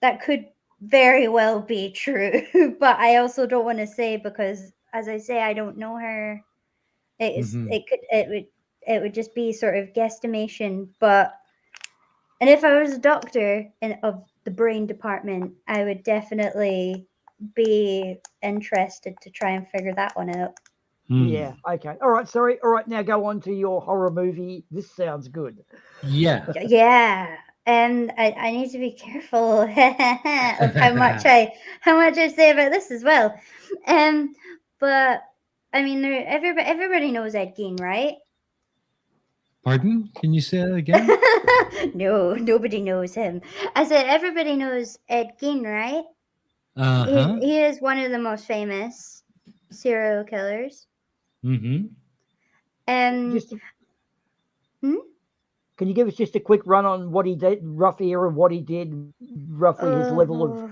that could very well be true, but I also don't want to say because, as I say, I don't know her. Mhm. It would just be sort of guesstimation. But and if I was a doctor of the brain department, I would definitely be interested to try and figure that one out. Yeah. Okay. All right. Sorry. All right. Now go on to your horror movie. This sounds good. Yeah. Yeah, and I need to be careful of how much I say about this as well. But I mean, everybody knows Ed Gein, right? Pardon? Can you say that again? No, nobody knows him. I said everybody knows Ed Gein, right? Uh-huh. He is one of the most famous serial killers. Mm-hmm. And Just hmm? can you give us just a quick run on what he did, rough era of what he did, roughly his level of? Oh,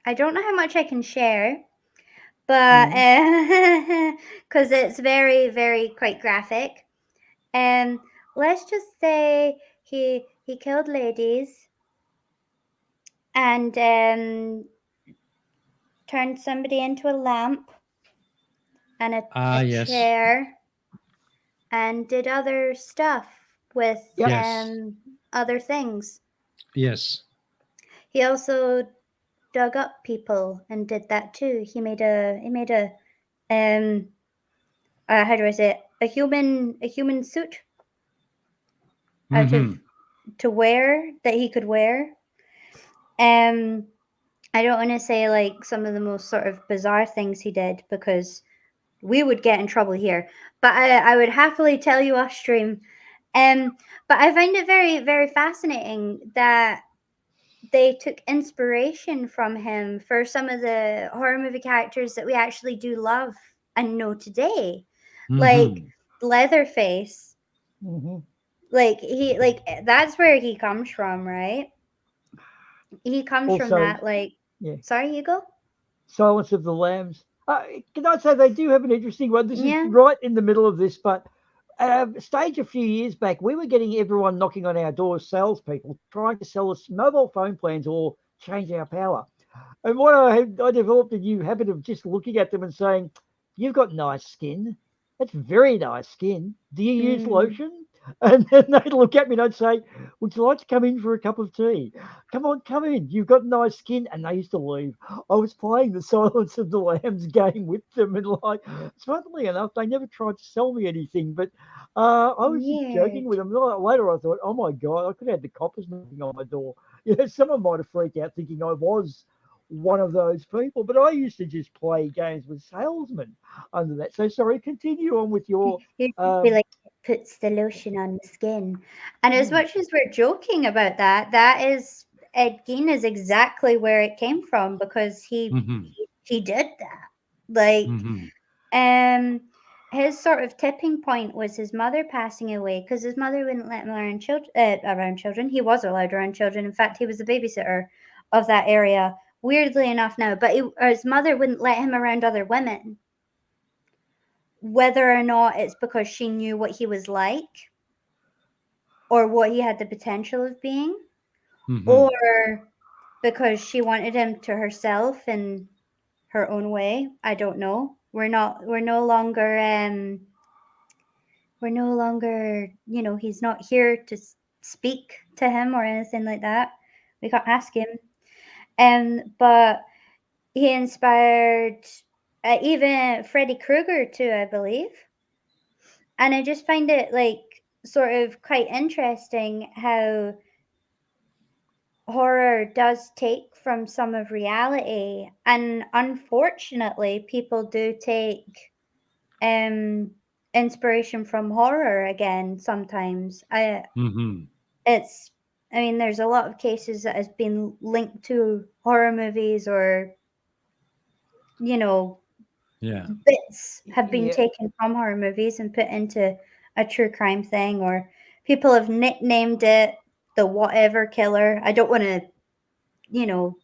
I don't know how much I can share, but because it's very, very quite graphic. Let's just say he killed ladies and turned somebody into a lamp and a Yes. chair and did other stuff with Yep. Yes. other things. Yes. He also dug up people and did that too. He made a how do I say it? A human suit out of Mm-hmm. to wear that he could wear. I don't want to say like some of the most sort of bizarre things he did because we would get in trouble here. But I would happily tell you off stream. But I find it very, very fascinating that they took inspiration from him for some of the horror movie characters that we actually do love and know today, like Mm-hmm. Leatherface. Mm-hmm. Like that's where he comes from, right? He comes from Also, that like. yeah, Sorry, Hugo. Silence of the Lambs. Can I say they do have an interesting one? This is Yeah. right in the middle of this, but stage a few years back, we were getting everyone knocking on our doors, salespeople trying to sell us mobile phone plans or change our power. And what I developed a new habit of just looking at them and saying, "You've got nice skin. That's very nice skin. Do you use Mm. lotion?" And then they'd look at me and I'd say, "Would you like to come in for a cup of tea? Come on, come in. You've got nice skin." And they used to leave. I was playing the Silence of the Lambs game with them, and like, funnily enough, they never tried to sell me anything. But I was just joking Weird. with them. Later, I thought, "Oh my god, I could have had the coppers knocking on my door." Someone might have freaked out thinking I was one of those people. But I used to just play games with salesmen under that. So sorry, continue on with your. You'd be Um, like, puts the lotion on the skin. And as hmm, much as we're joking about that, that is Ed Gein is exactly where it came from because Mm-hmm. he did that. Like, Mm-hmm. um, his sort of tipping point was his mother passing away because his mother wouldn't let him around children. Around children, he was allowed around children. In fact, he was the babysitter of that area. Weirdly enough, now, but his mother wouldn't let him around other women. Whether or not it's because she knew what he was like or what he had the potential of being, Mm-hmm. or because she wanted him to herself in her own way. I don't know. We're no longer, he's not here to speak to him or anything like that. We can't ask him. But he inspired even Freddy Krueger too, I believe. And I just find it like sort of quite interesting how horror does take from some of reality, and unfortunately people do take inspiration from horror again sometimes. Mm-hmm. It's I mean there's a lot of cases that has been linked to horror movies, or Yeah. bits have been yeah. taken from horror movies and put into a true crime thing, or people have nicknamed it the whatever killer. I don't want to, you know,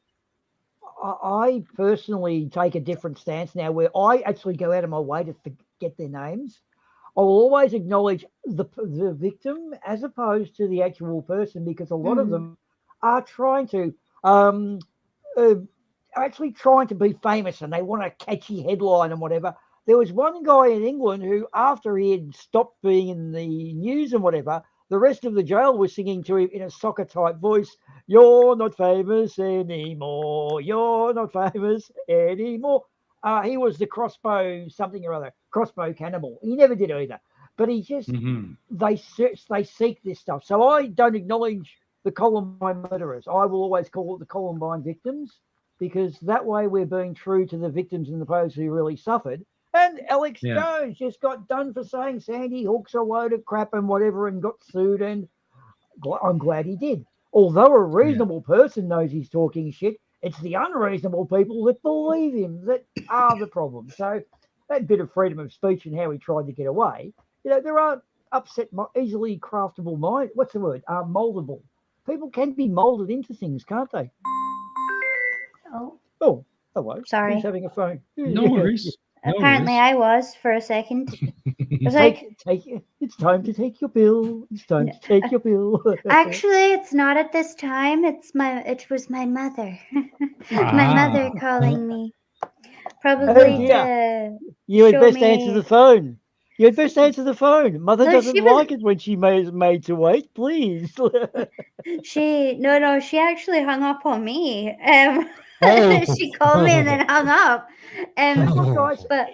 I personally take a different stance now, where I actually go out of my way to forget their names. I will always acknowledge the victim as opposed to the actual person, because a lot of Mm. them are trying to um, uh, actually trying to be famous, and they want a catchy headline and whatever. There was one guy in England who, after he had stopped being in the news and whatever, the rest of the jail was singing to him in a soccer type voice, "You're not famous anymore. You're not famous anymore." He was the crossbow something or other, crossbow cannibal. He never did either, but he just Hmm. they search, they seek this stuff. So I don't acknowledge the Columbine murderers. I will always call it the Columbine victims, because that way we're being true to the victims and the those who really suffered. And Alex Yeah. Jones just got done for saying Sandy Hook's a load of crap and whatever, and got sued. And I'm glad he did. Although a Yeah. reasonable person knows he's talking shit, it's the unreasonable people that believe him that are the problem. So that bit of freedom of speech and how he tried to get away, there are upset, easily craftable mind. What's the word? Moldable. People can be molded into things, can't they? Oh, Oh, hello. Who's sorry. having a phone? No worries. No Apparently, worries. I was for a second. I was Take, like, take. It's time to take your pill. It's time "N- to take your pill. actually, it's not at this time. It was my mother. My Ah. mother calling me, Oh probably dear. to You had show best answer the me. phone. You had best answer the phone. Mother No, doesn't she was. like it when she made to wait. Please. She no, she actually hung up on me. Oh. She called me and then hung up. Look, guys, But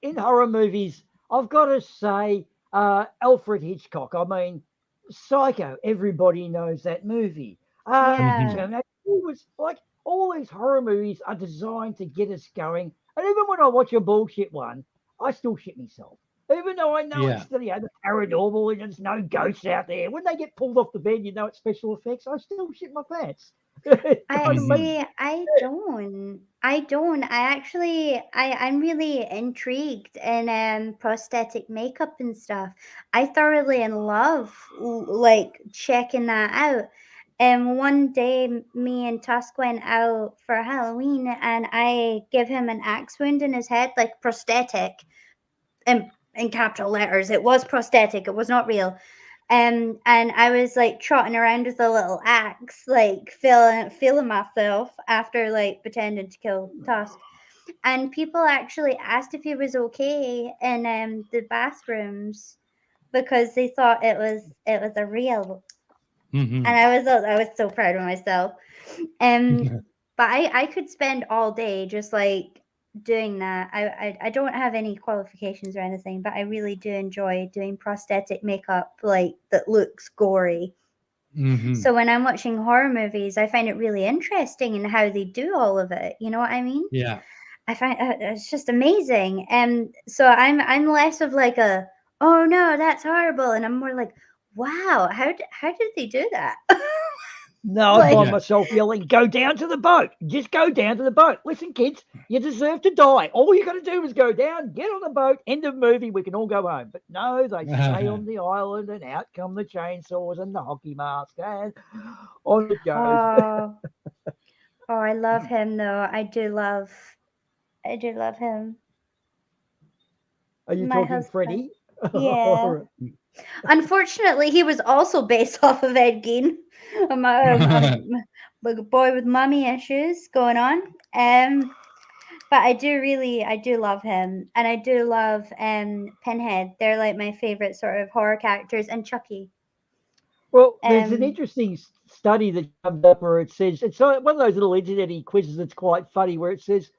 in horror movies, I've got to say, Alfred Hitchcock. I mean, Psycho. Everybody knows that movie. Mhm. yeah, Terminator. It was like all these horror movies are designed to get us going. And even when I watch a bullshit one, I still shit myself. Even though I know Yeah. it's the paranormal and there's no ghosts out there. When they get pulled off the bed, you know it's special effects. I still shit my pants. It I kind of makes Mhm. see. I don't. I'm really intrigued in prosthetic makeup and stuff. I thoroughly in love like checking that out. And one day, me and Tusk went out for Halloween, and I give him an axe wound in his head, like prosthetic, in capital letters. It was prosthetic. It was not real. And I was like trotting around with a little axe, like feeling myself after like pretending to kill Tusk. And people actually asked if he was okay in the bathrooms because they thought it was a real. And Mhm. I was so proud of myself. Um, but I could spend all day just like doing that. I don't have any qualifications or anything, but I really do enjoy doing prosthetic makeup like that looks gory. Mhm. So when I'm watching horror movies, I find it really interesting in how they do all of it. You know what I mean? Yeah. I find it's just amazing. And so I'm less of like a, oh no, that's horrible, and I'm more like, wow, how did they do that? no, I Like, find Yeah. myself yelling, go down to the boat. Just go down to the boat. Listen, kids, you deserve to die. All you got to do is go down, get on the boat, end of movie, we can all go home. But no, they stay on the island, and out come the chainsaws and the hockey mask, and on it goes. oh, oh, I love him though. I do love him. Are you My talking husband. Freddie? Yeah. Unfortunately, he was also based off of Ed Gein. A boy with mommy issues going on. But I do love him, and I do love Pinhead. They're like my favorite sort of horror characters, and Chucky. Well, there's an Um, interesting study that comes up where it says it's one of those little internet quizzes that's quite funny, where it says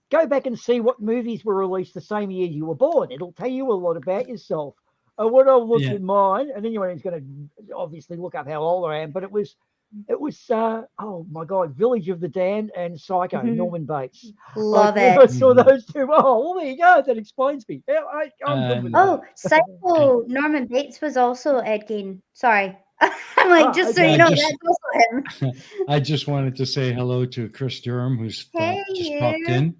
go back and see what movies were released the same year you were born. It'll tell you a lot about yourself. When I looked Yeah. at mine, and anyone who's going to obviously look up how old I am, but it was oh my god, Village of the Damned and Psycho, Norman Bates. Like love when I it. saw Mhm. those two, oh well, there you go. That explains me. Yeah, I'm good with And that. Oh, and Psycho Norman Bates was also Ed Gein. Sorry. I'm like, Ah, just so you I okay. know, just that's also him. I just wanted to say hello to Chris Durham, who's Hey, just popped you. in.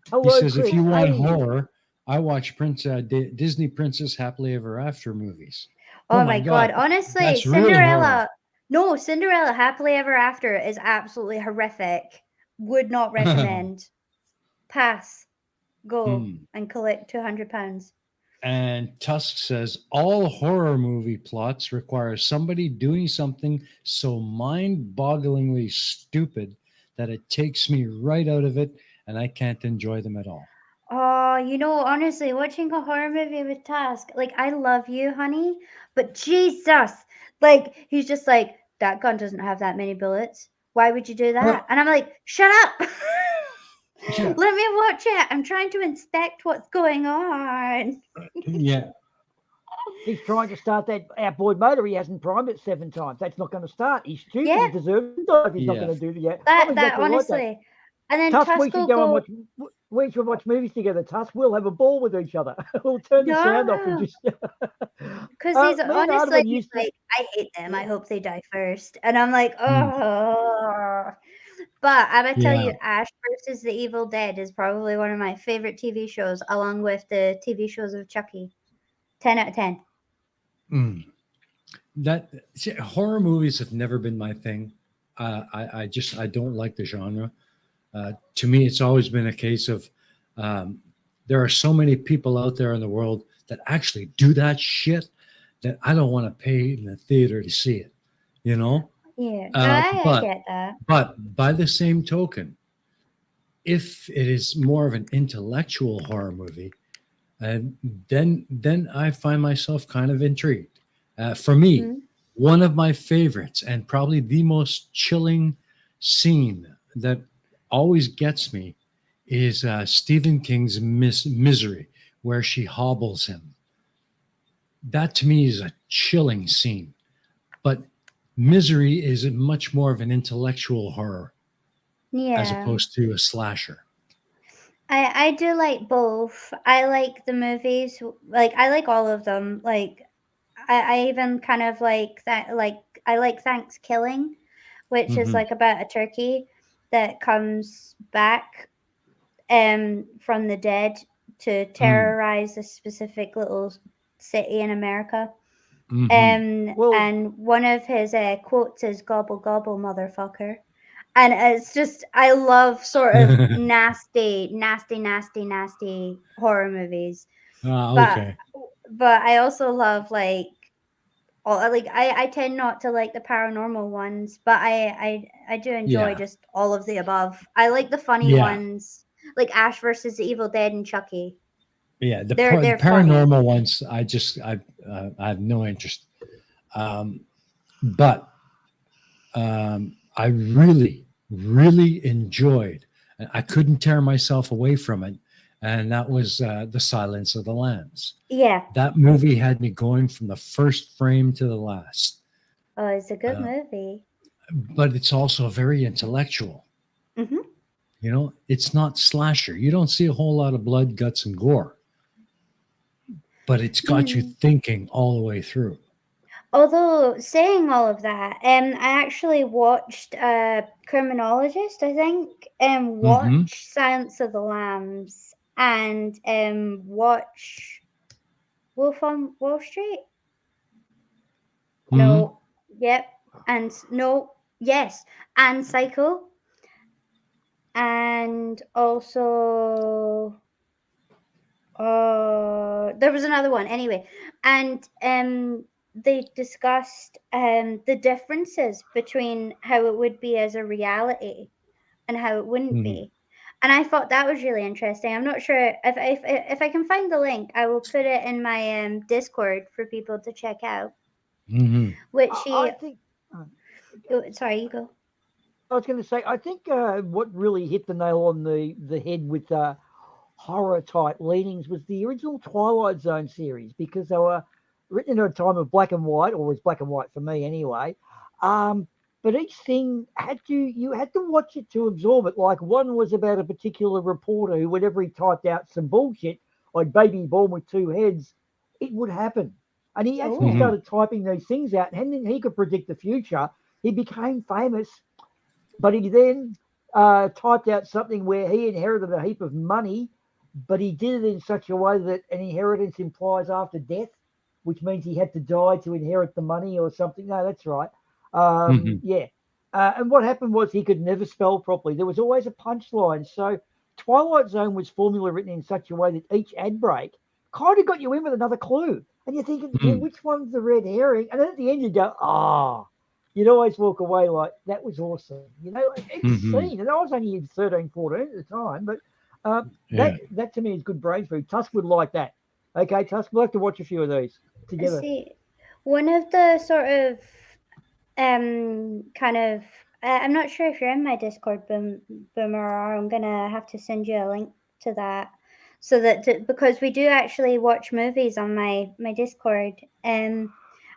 He Hello, says, if Chris. you want Hey. horror, I watch Disney Princess Happily Ever After movies. Oh Oh my my God. God, Honestly, that's real horror. Cinderella. No, Cinderella Happily Ever After is absolutely horrific. Would not recommend. Pass. Go Hmm. and collect £200. And Tusk says all horror movie plots require somebody doing something so mind-bogglingly stupid that it takes me right out of it, and I can't enjoy them at all. Oh, honestly, watching a horror movie with Task, like, I love you, honey, but Jesus, like, he's just like, that gun doesn't have that many bullets. Why would you do that? And I'm like, shut up. Yeah, Let me watch it. I'm trying to inspect what's going on. yeah, He's trying to start that outboard motor. He hasn't primed it 7 times. That's not going to start. He's stupid. Yeah. He deserves to die if he's not yeah. going to do that. That I'm exactly like that. honestly. And then Tusk, we Tusk should will go and go, watch. We should watch movies together. Tusk, we'll have a ball with each other. We'll turn the sound off and no, just. because he's Me and honestly, Ardavan he's used to. like, I hate them. I hope they die first. And I'm like, Mm, oh. But I'm gonna tell yeah. you, Ash versus the Evil Dead is probably one of my favorite TV shows, along with the TV shows of Chucky. 10 out of 10. Mm. Horror movies have never been my thing. I don't like the genre. To me, it's always been a case of there are so many people out there in the world that actually do that shit that I don't want to pay in the theater to see it. You know, Yeah, I but get that. by the same token, if it is more of an intellectual horror movie, then I find myself kind of intrigued. For me, Mhm. one of my favorites and probably the most chilling scene that always gets me is Stephen King's Misery, where she hobbles him. That to me is a chilling scene. But Misery is much more of an intellectual horror as Yeah. opposed to a slasher. I do like both. I like the movies. Like, I like all of them. Like, I even kind of like that. Like, I like Thanksgiving, which is Hmm. like about a turkey that comes back from the dead to terrorize a specific little city in America. Hmm. Well, And one of his quotes is "gobble gobble, motherfucker." And it's just, I love sort of nasty, nasty, nasty, nasty horror movies. But Okay. I also love like all, like, I tend not to like the paranormal ones, but I do enjoy Yeah. just all of the above. I like the funny Yeah. ones, like Ash versus the Evil Dead and Chucky. Yeah. The They're funny. paranormal ones, I have no interest. But I really enjoyed. I couldn't tear myself away from it, and that was The Silence of the Lambs. Yeah. That movie had me going from the first frame to the last. Oh, it's a good Uh, movie. but it's also very intellectual. Hmm. You know, it's not slasher. You don't see a whole lot of blood, guts, and gore, but it's got you thinking all the way through. Although saying all of that, I actually watched Criminologist, I think, and Hmm. watch Silence of the Lambs, and watch Wolf on Wall Street. Hmm. No, yep, and no, yes, and Psycho, and also there was another one anyway, and they discussed the differences between how it would be as a reality and how it wouldn't Hmm. be. And I thought that was really interesting. I'm not sure if I can find the link, I will put it in my Discord for people to check out. Hmm. Which I he, think. sorry, you go. I was going to say, I think what really hit the nail on the head with horror type leanings was the original Twilight Zone series, because they were written in a time of black and white, or was black and white for me anyway. But each thing you had to watch it to absorb it. Like, one was about a particular reporter who, whenever he typed out some bullshit, like baby born with 2 heads, it would happen. And he actually Oh, Hmm. started typing these things out, and then he could predict the future. He became famous, but he then typed out something where he inherited a heap of money, but he did it in such a way that an inheritance implies after death, which means he had to die to inherit the money or something. No, that's right. Hmm. Yeah. And what happened was he could never spell properly. There was always a punchline. So Twilight Zone was formula written in such a way that each ad break kind of got you in with another clue. And you're thinking, well, which one's the red herring? And then at the end you go, you'd always walk away like, that was awesome. You know, each scene. And I was only 13, 14 at the time, but that to me is good brain food. Tusk would like that. Okay, Tusk, we'll have to watch a few of these together. See, one of the sort of kind of I'm not sure if you're in my Discord, Boomer, or I'm gonna have to send you a link to that, so that because we do actually watch movies on my Discord, and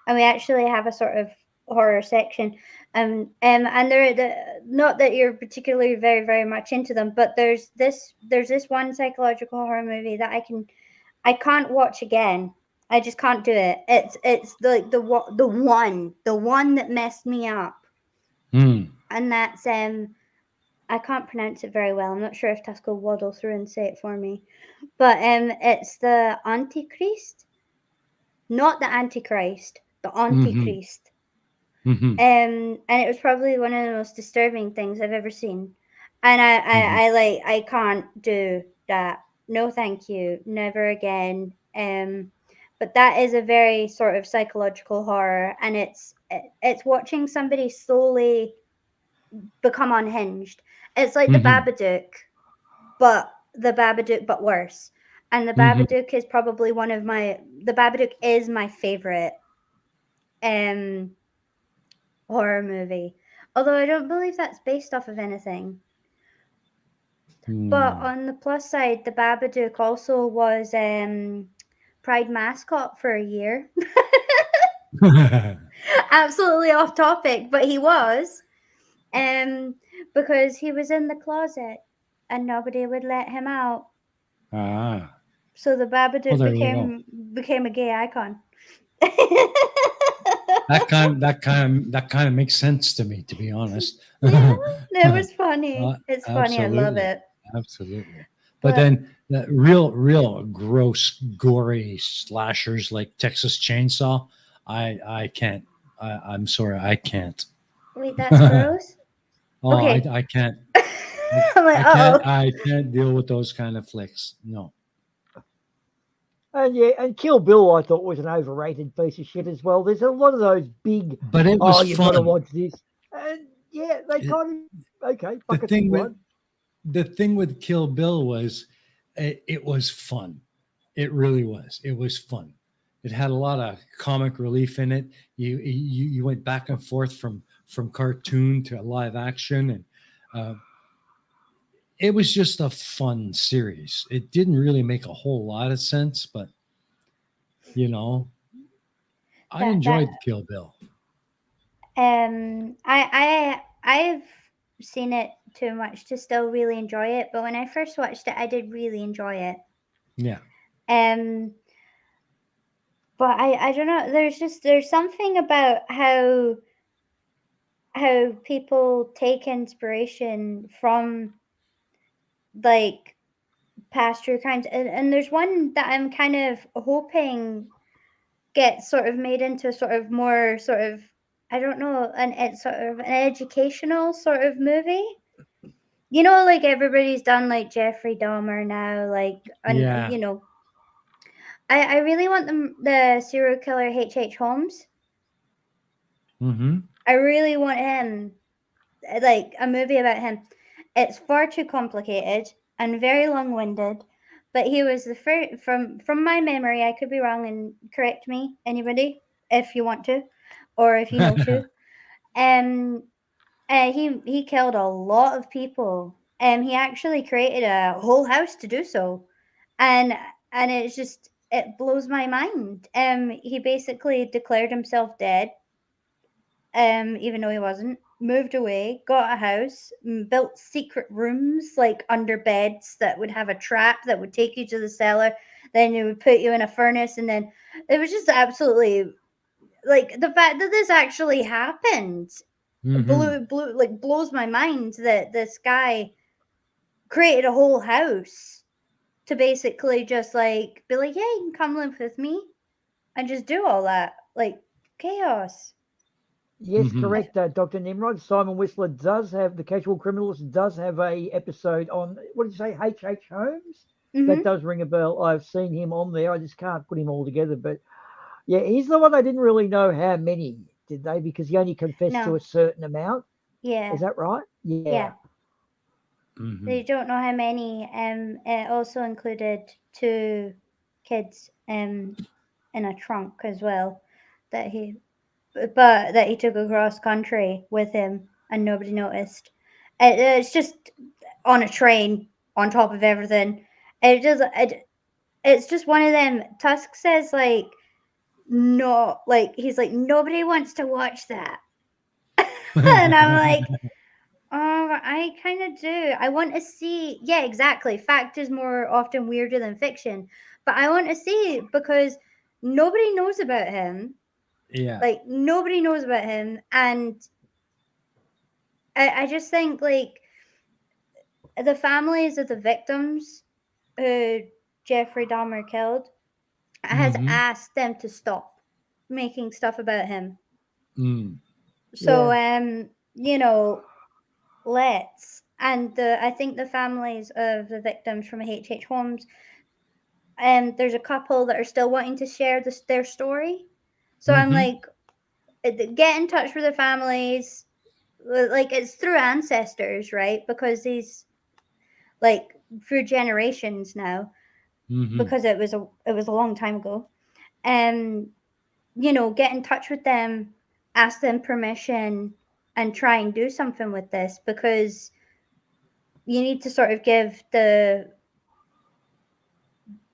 we actually have a sort of horror section, and they're not that you're particularly very very much into them, but there's this one psychological horror movie that I can't watch again. I just can't do it. It's the one that messed me up, and that's I can't pronounce it very well. I'm not sure if Tusk will waddle through and say it for me, but it's the Antichrist, not the Antichrist, the Antichrist. And it was probably one of the most disturbing things I've ever seen, and I can't do that. No, thank you, never again. But that is a very sort of psychological horror, and it's watching somebody slowly become unhinged. It's like the Babadook, but worse. And the Babadook is probably the Babadook is my favorite horror movie. Although I don't believe that's based off of anything. But on the plus side, the Babadook also was Pride mascot for a year. Absolutely off topic, but he was, because he was in the closet and nobody would let him out. So the Babadook became a gay icon. that kind of makes sense to me, to be honest. Yeah, it was funny. It's funny. I love it. Absolutely. But then the real gross, gory slashers like Texas Chainsaw, I can't. I'm sorry, I can't. Wait, that's gross? Okay. I can't. I'm like, I can't deal with those kind of flicks. No. And Kill Bill, I thought, was an overrated piece of shit as well. There's a lot of those big, but it was you've fun. got to watch this. And they kind of, okay, the thing with Kill Bill was it was fun. It really was. It was fun. It had a lot of comic relief in it. You went back and forth from cartoon to live action, and it was just a fun series. It didn't really make a whole lot of sense, but I enjoyed Kill Bill. I've seen it too much to still really enjoy it, but when I first watched it, I did really enjoy it. Yeah. But I don't know. There's something about how people take inspiration from like past true crimes, and there's one that I'm kind of hoping gets sort of made into sort of more sort of, I don't know, it's sort of an educational sort of movie. Like everybody's done like Jeffrey Dahmer now, like, and I really want the serial killer H.H. Holmes. I really want him, like a movie about him. It's far too complicated and very long-winded, but he was the first, from my memory, I could be wrong, and correct me, anybody, if you want to, or if you know to. He killed a lot of people, and he actually created a whole house to do so, and it's just, it blows my mind. He basically declared himself dead, even though he wasn't. Moved away, got a house, built secret rooms like under beds that would have a trap that would take you to the cellar. Then it would put you in a furnace, and then it was just absolutely, like, the fact that this actually happened blows my mind, that this guy created a whole house to basically just like be like, yeah, you can come live with me, and just do all that, like, chaos. Yes, Mhm. correct, Dr. Nimrod. Simon Whistler does have, the Casual Criminalist does have a episode on, what did you say, H.H. Holmes? That Hmm. does ring a bell. I've seen him on there. I just can't put him all together. But yeah, he's the one I didn't really know how many, did they? Because he only confessed to No. a certain amount. Yeah. Is that right? Yeah. Yeah. Mhm. They don't know how many. It also included 2 kids in a trunk as well that he took across country with him and nobody noticed. It's just on a train on top of everything. It's just one of them. Tusk says like no, like he's like nobody wants to watch that, and I'm like, oh, I kind of do. I want to see. Yeah, exactly. Fact is more often weirder than fiction, but I want to see because nobody knows about him. Yeah. Like nobody knows about him, and I just think like the families of the victims who Jeffrey Dahmer killed has Mhm. asked them to stop making stuff about him. Mm. So Yeah. you know, let's and I think the families of the victims from H.H. Holmes, there's a couple that are still wanting to share their story. So I'm Mhm. like, get in touch with the families. Like it's through ancestors, right? Because these like through generations now, Mhm. because it was a long time ago. Um, get in touch with them, ask them permission, and try and do something with this because you need to sort of give the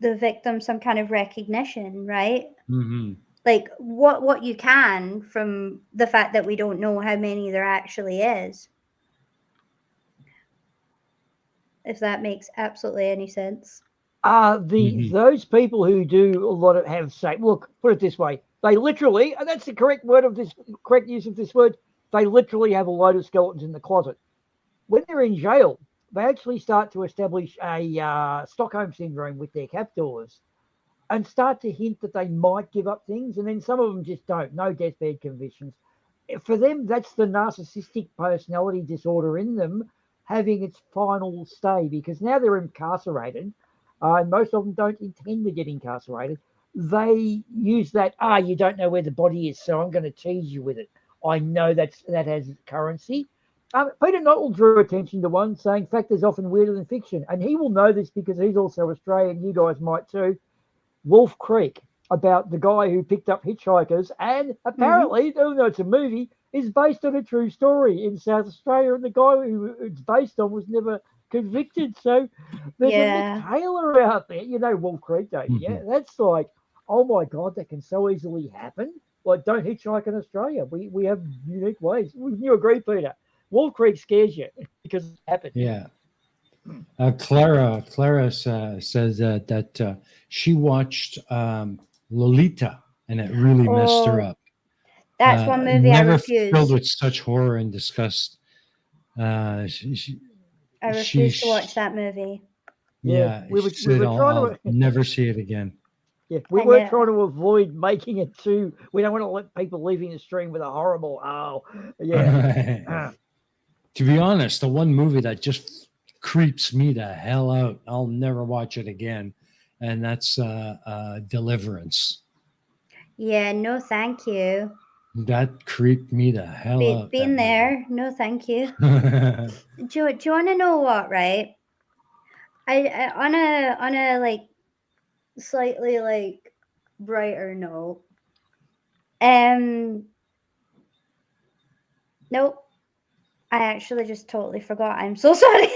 victim some kind of recognition, right? Mhm. Like what you can from the fact that we don't know how many there actually is, if that makes absolutely any sense. Mhm. Those people who do a lot of have say, look, put it this way, they literally, and that's the correct use of this word, they literally have a load of skeletons in the closet. When they're in jail, they actually start to establish a Stockholm syndrome with their captors and start to hint that they might give up things, and then some of them just don't. No deathbed convictions. For them, that's the narcissistic personality disorder in them having its final stay because now they're incarcerated, and most of them don't intend to get incarcerated. They use that, you don't know where the body is, so I'm going to tease you with it. I know that has currency. Peter Knottle drew attention to one saying fact is often weirder than fiction, and he will know this because he's also Australian. You guys might too. Wolf Creek, about the guy who picked up hitchhikers, and Mm-hmm. apparently, even though it's a movie, is based on a true story in South Australia, and the guy who it's based on was never convicted. So there's a Mick Yeah. Taylor out there, you know Wolf Creek, don't you? Yeah, Mhm. that's like, oh my god, that can so easily happen. Like, don't hitchhike in Australia. We have unique ways. Wouldn't you agree, Peter? Wolf Creek scares you because it happened. Yeah. Clara says that she watched Lolita and it really messed her Oh, up. that's one movie I Never filled refuse. with such horror and disgust. Uh, I she, refuse to watch she that movie. Yeah, she we said, were trying I'll to never see it again. Yeah, we I were know. trying to avoid making it too. We don't want to let people leaving the stream with a horrible oh, yeah. To be honest, the one movie that just creeps me the hell out, I'll never watch it again, and that's Deliverance. Yeah, no, thank you. That creeped me the hell out, that Been movie. there. No, thank you. Do you want to know what? Right? I on a like slightly like brighter note. Um, nope. I actually just totally forgot. I'm so sorry.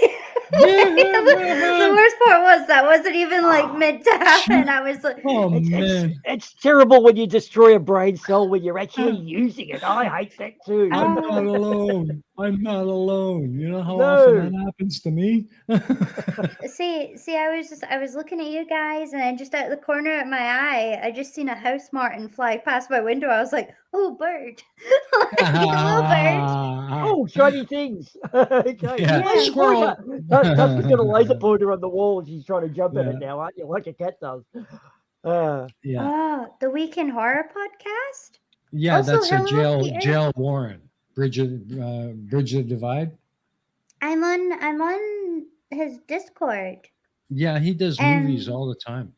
The worst part was that wasn't even like Oh, meant to happen. Shoot. I was like, Oh, it's man. it's terrible when you destroy a brain cell when you're actually oh, using it. I hate that too. I'm oh. not alone. I'm not alone. You know how often that No. happens to me? See, I was looking at you guys, and then just out the corner of my eye, I just seen a house martin fly past my window. I was like, "Oh, bird! Like, hello, bird!" Oh, shiny things. Okay. Yeah, Laser Yeah, pointer. squirrel. Tuska's got a laser pointer on the wall and she's trying to jump at it Yeah, now, aren't you? Like a cat does. Uh, yeah. oh, the Weekend Horror podcast. Yeah, Also, that's a hello, Peter. jail Warren. Bridge of Divide. I'm on his Discord. Yeah, he does movies Um, all the time.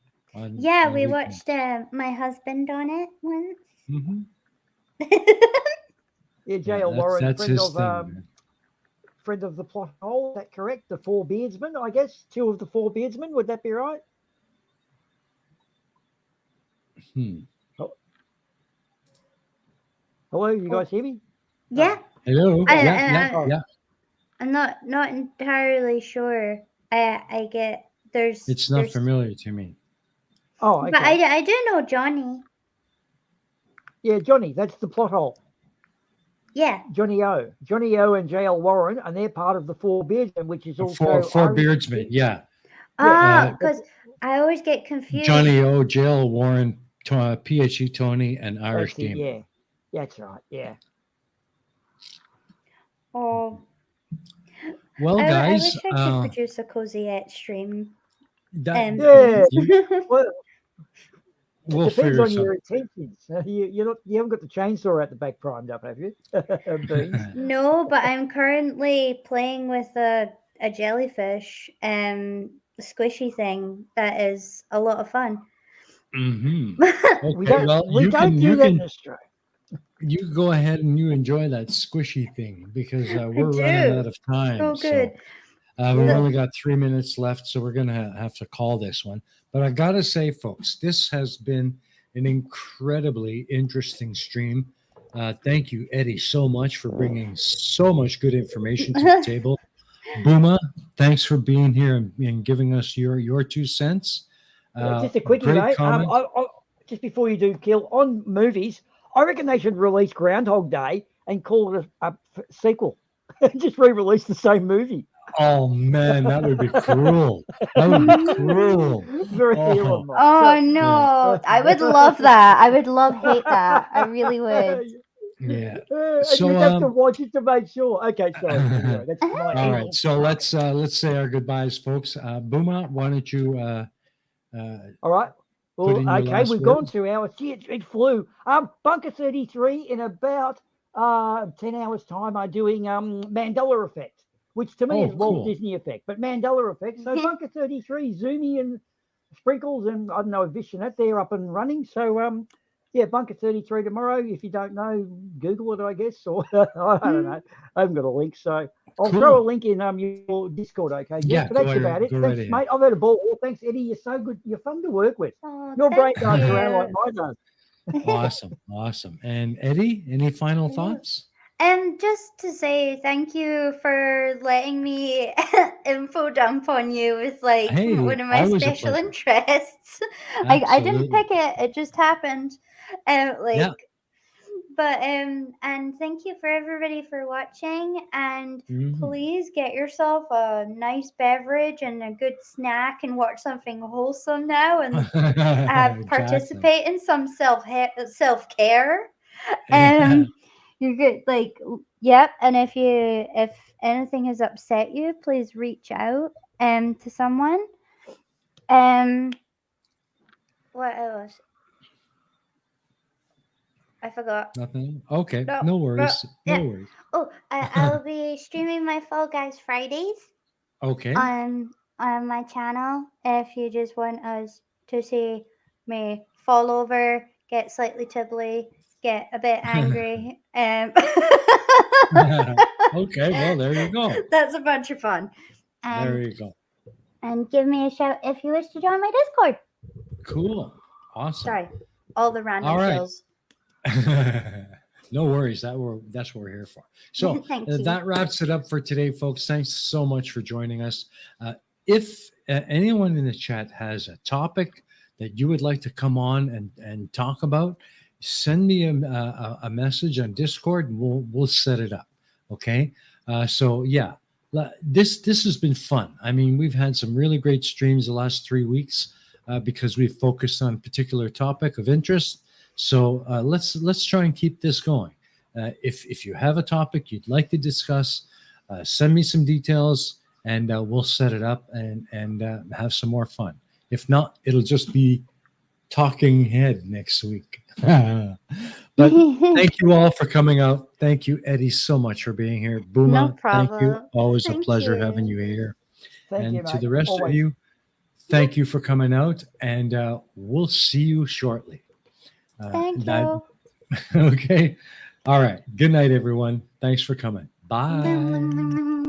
yeah, On we weekends. watched my husband on it once. Hmm. Yeah, Yeah, J.L. Warren, that's his thing. friend of the plot hole. Is that correct? The four beardsmen, I guess. Two of the four beardsmen. Would that be right? Hmm. Oh. Hello, you guys hear me? Yeah, Hello. I- Yeah, I- yeah. I'm not entirely sure. I get It's not familiar to me. Oh, okay. but I do know Johnny. Yeah, Johnny, that's the plot hole. Yeah, Johnny O and J.L. Warren, and they're part of the Four Beardsmen, which is also Four Irish- beardsmen. Yeah. because I always get confused. Johnny O, Jail Warren, PhD Tony, and Irish That's it, Demon. yeah, that's right. Yeah. Oh, Well, I guys, wish I could produce a coziette stream. that, Yeah. you- Well, we'll it depends figure on your something. intentions. You haven't got the chainsaw at the back primed up, have you? Beans. No, but I'm currently playing with a jellyfish squishy thing that is a lot of fun. Hmm. We Okay, don't. well, we don't do that in Australia. you go ahead and you enjoy that squishy thing because we're running do. out of time. So good. We've only got 3 minutes left, so we're going to have to call this one. But I got to say, folks, this has been an incredibly interesting stream. Thank you, Eddie, so much for bringing so much good information to the table. Boomah, thanks for being here and giving us your 2 cents. Just a quickie, great mate. comment. Just before you do, Kill, on movies, I reckon they should release Groundhog Day and call it a sequel. Just re-release the same movie. Oh man, that would be cruel. That would be cruel. Very Oh. fair on Mike. Oh no, I would love that. I would hate that. I really would. Yeah. And So, you'd have to watch it to make sure. Okay, sorry. Anyway, that's my All evil right. So let's say our goodbyes, folks. Boomah, why don't you All right. put Well, in your okay, last we've word? gone 2 hours. Gee, it flew. Bunker 33 in about 10 hours' time are doing Mandela Effect, which to me Oh, is Walt cool. Disney Effect, but Mandela Effect. So Bunker 33, Zoomy and Sprinkles and I don't know, Vish and that, they're up and running. So yeah, Bunker 33 tomorrow. If you don't know, Google it, I guess, or I don't know. I haven't got a link, so I'll Cool. throw a link in your Discord, okay? Yeah, but that's go about right- it. go right Thanks, ahead. mate. I've had a ball. Thanks, Eddie. You're so good. You're fun to work with. Oh, Your brain thank goes around like you. mine does. Awesome. And Eddie, any final thoughts? Just to say thank you for letting me info dump on you with like Hey, one of my always a special pleasure. interests. I didn't Absolutely. pick it; it just happened. And thank you for everybody for watching. And Mhm. please get yourself a nice beverage and a good snack and watch something wholesome now and Exactly. participate in some self care. Yeah. You're good, like, yep. And if anything has upset you, please reach out to someone. What else? I forgot. Nothing. Okay. No, No worries. yeah. No worries. Oh, I'll be streaming my Fall Guys Fridays Okay. on my channel. If you just want us to see me fall over, get slightly tibbly, get a bit angry, Okay. Well, there you go. that's a bunch of fun. There you go. And give me a shout if you wish to join my Discord. Cool. Awesome. Sorry, all the random All right. shows. No worries. That's what we're here for. So Thank you. that wraps it up for today, folks. Thanks so much for joining us. If anyone in the chat has a topic that you would like to come on and talk about, send me a message on Discord and we'll set it up. Okay. So yeah, this has been fun. I mean, we've had some really great streams the last 3 weeks because we've focused on a particular topic of interest. So let's try and keep this going. If you have a topic you'd like to discuss, send me some details and we'll set it up and have some more fun. If not, it'll just be talking head next week. But But thank you all for coming out. Thank you, Eddie, so much for being here. Boomah, thank you. problem. Always a Thank pleasure you. having you here. Thank And you, to mate. the rest of Always. you, thank you for coming out, and we'll see you shortly. Thank that- you. Okay. All right. Good night, everyone. Thanks for coming. Bye.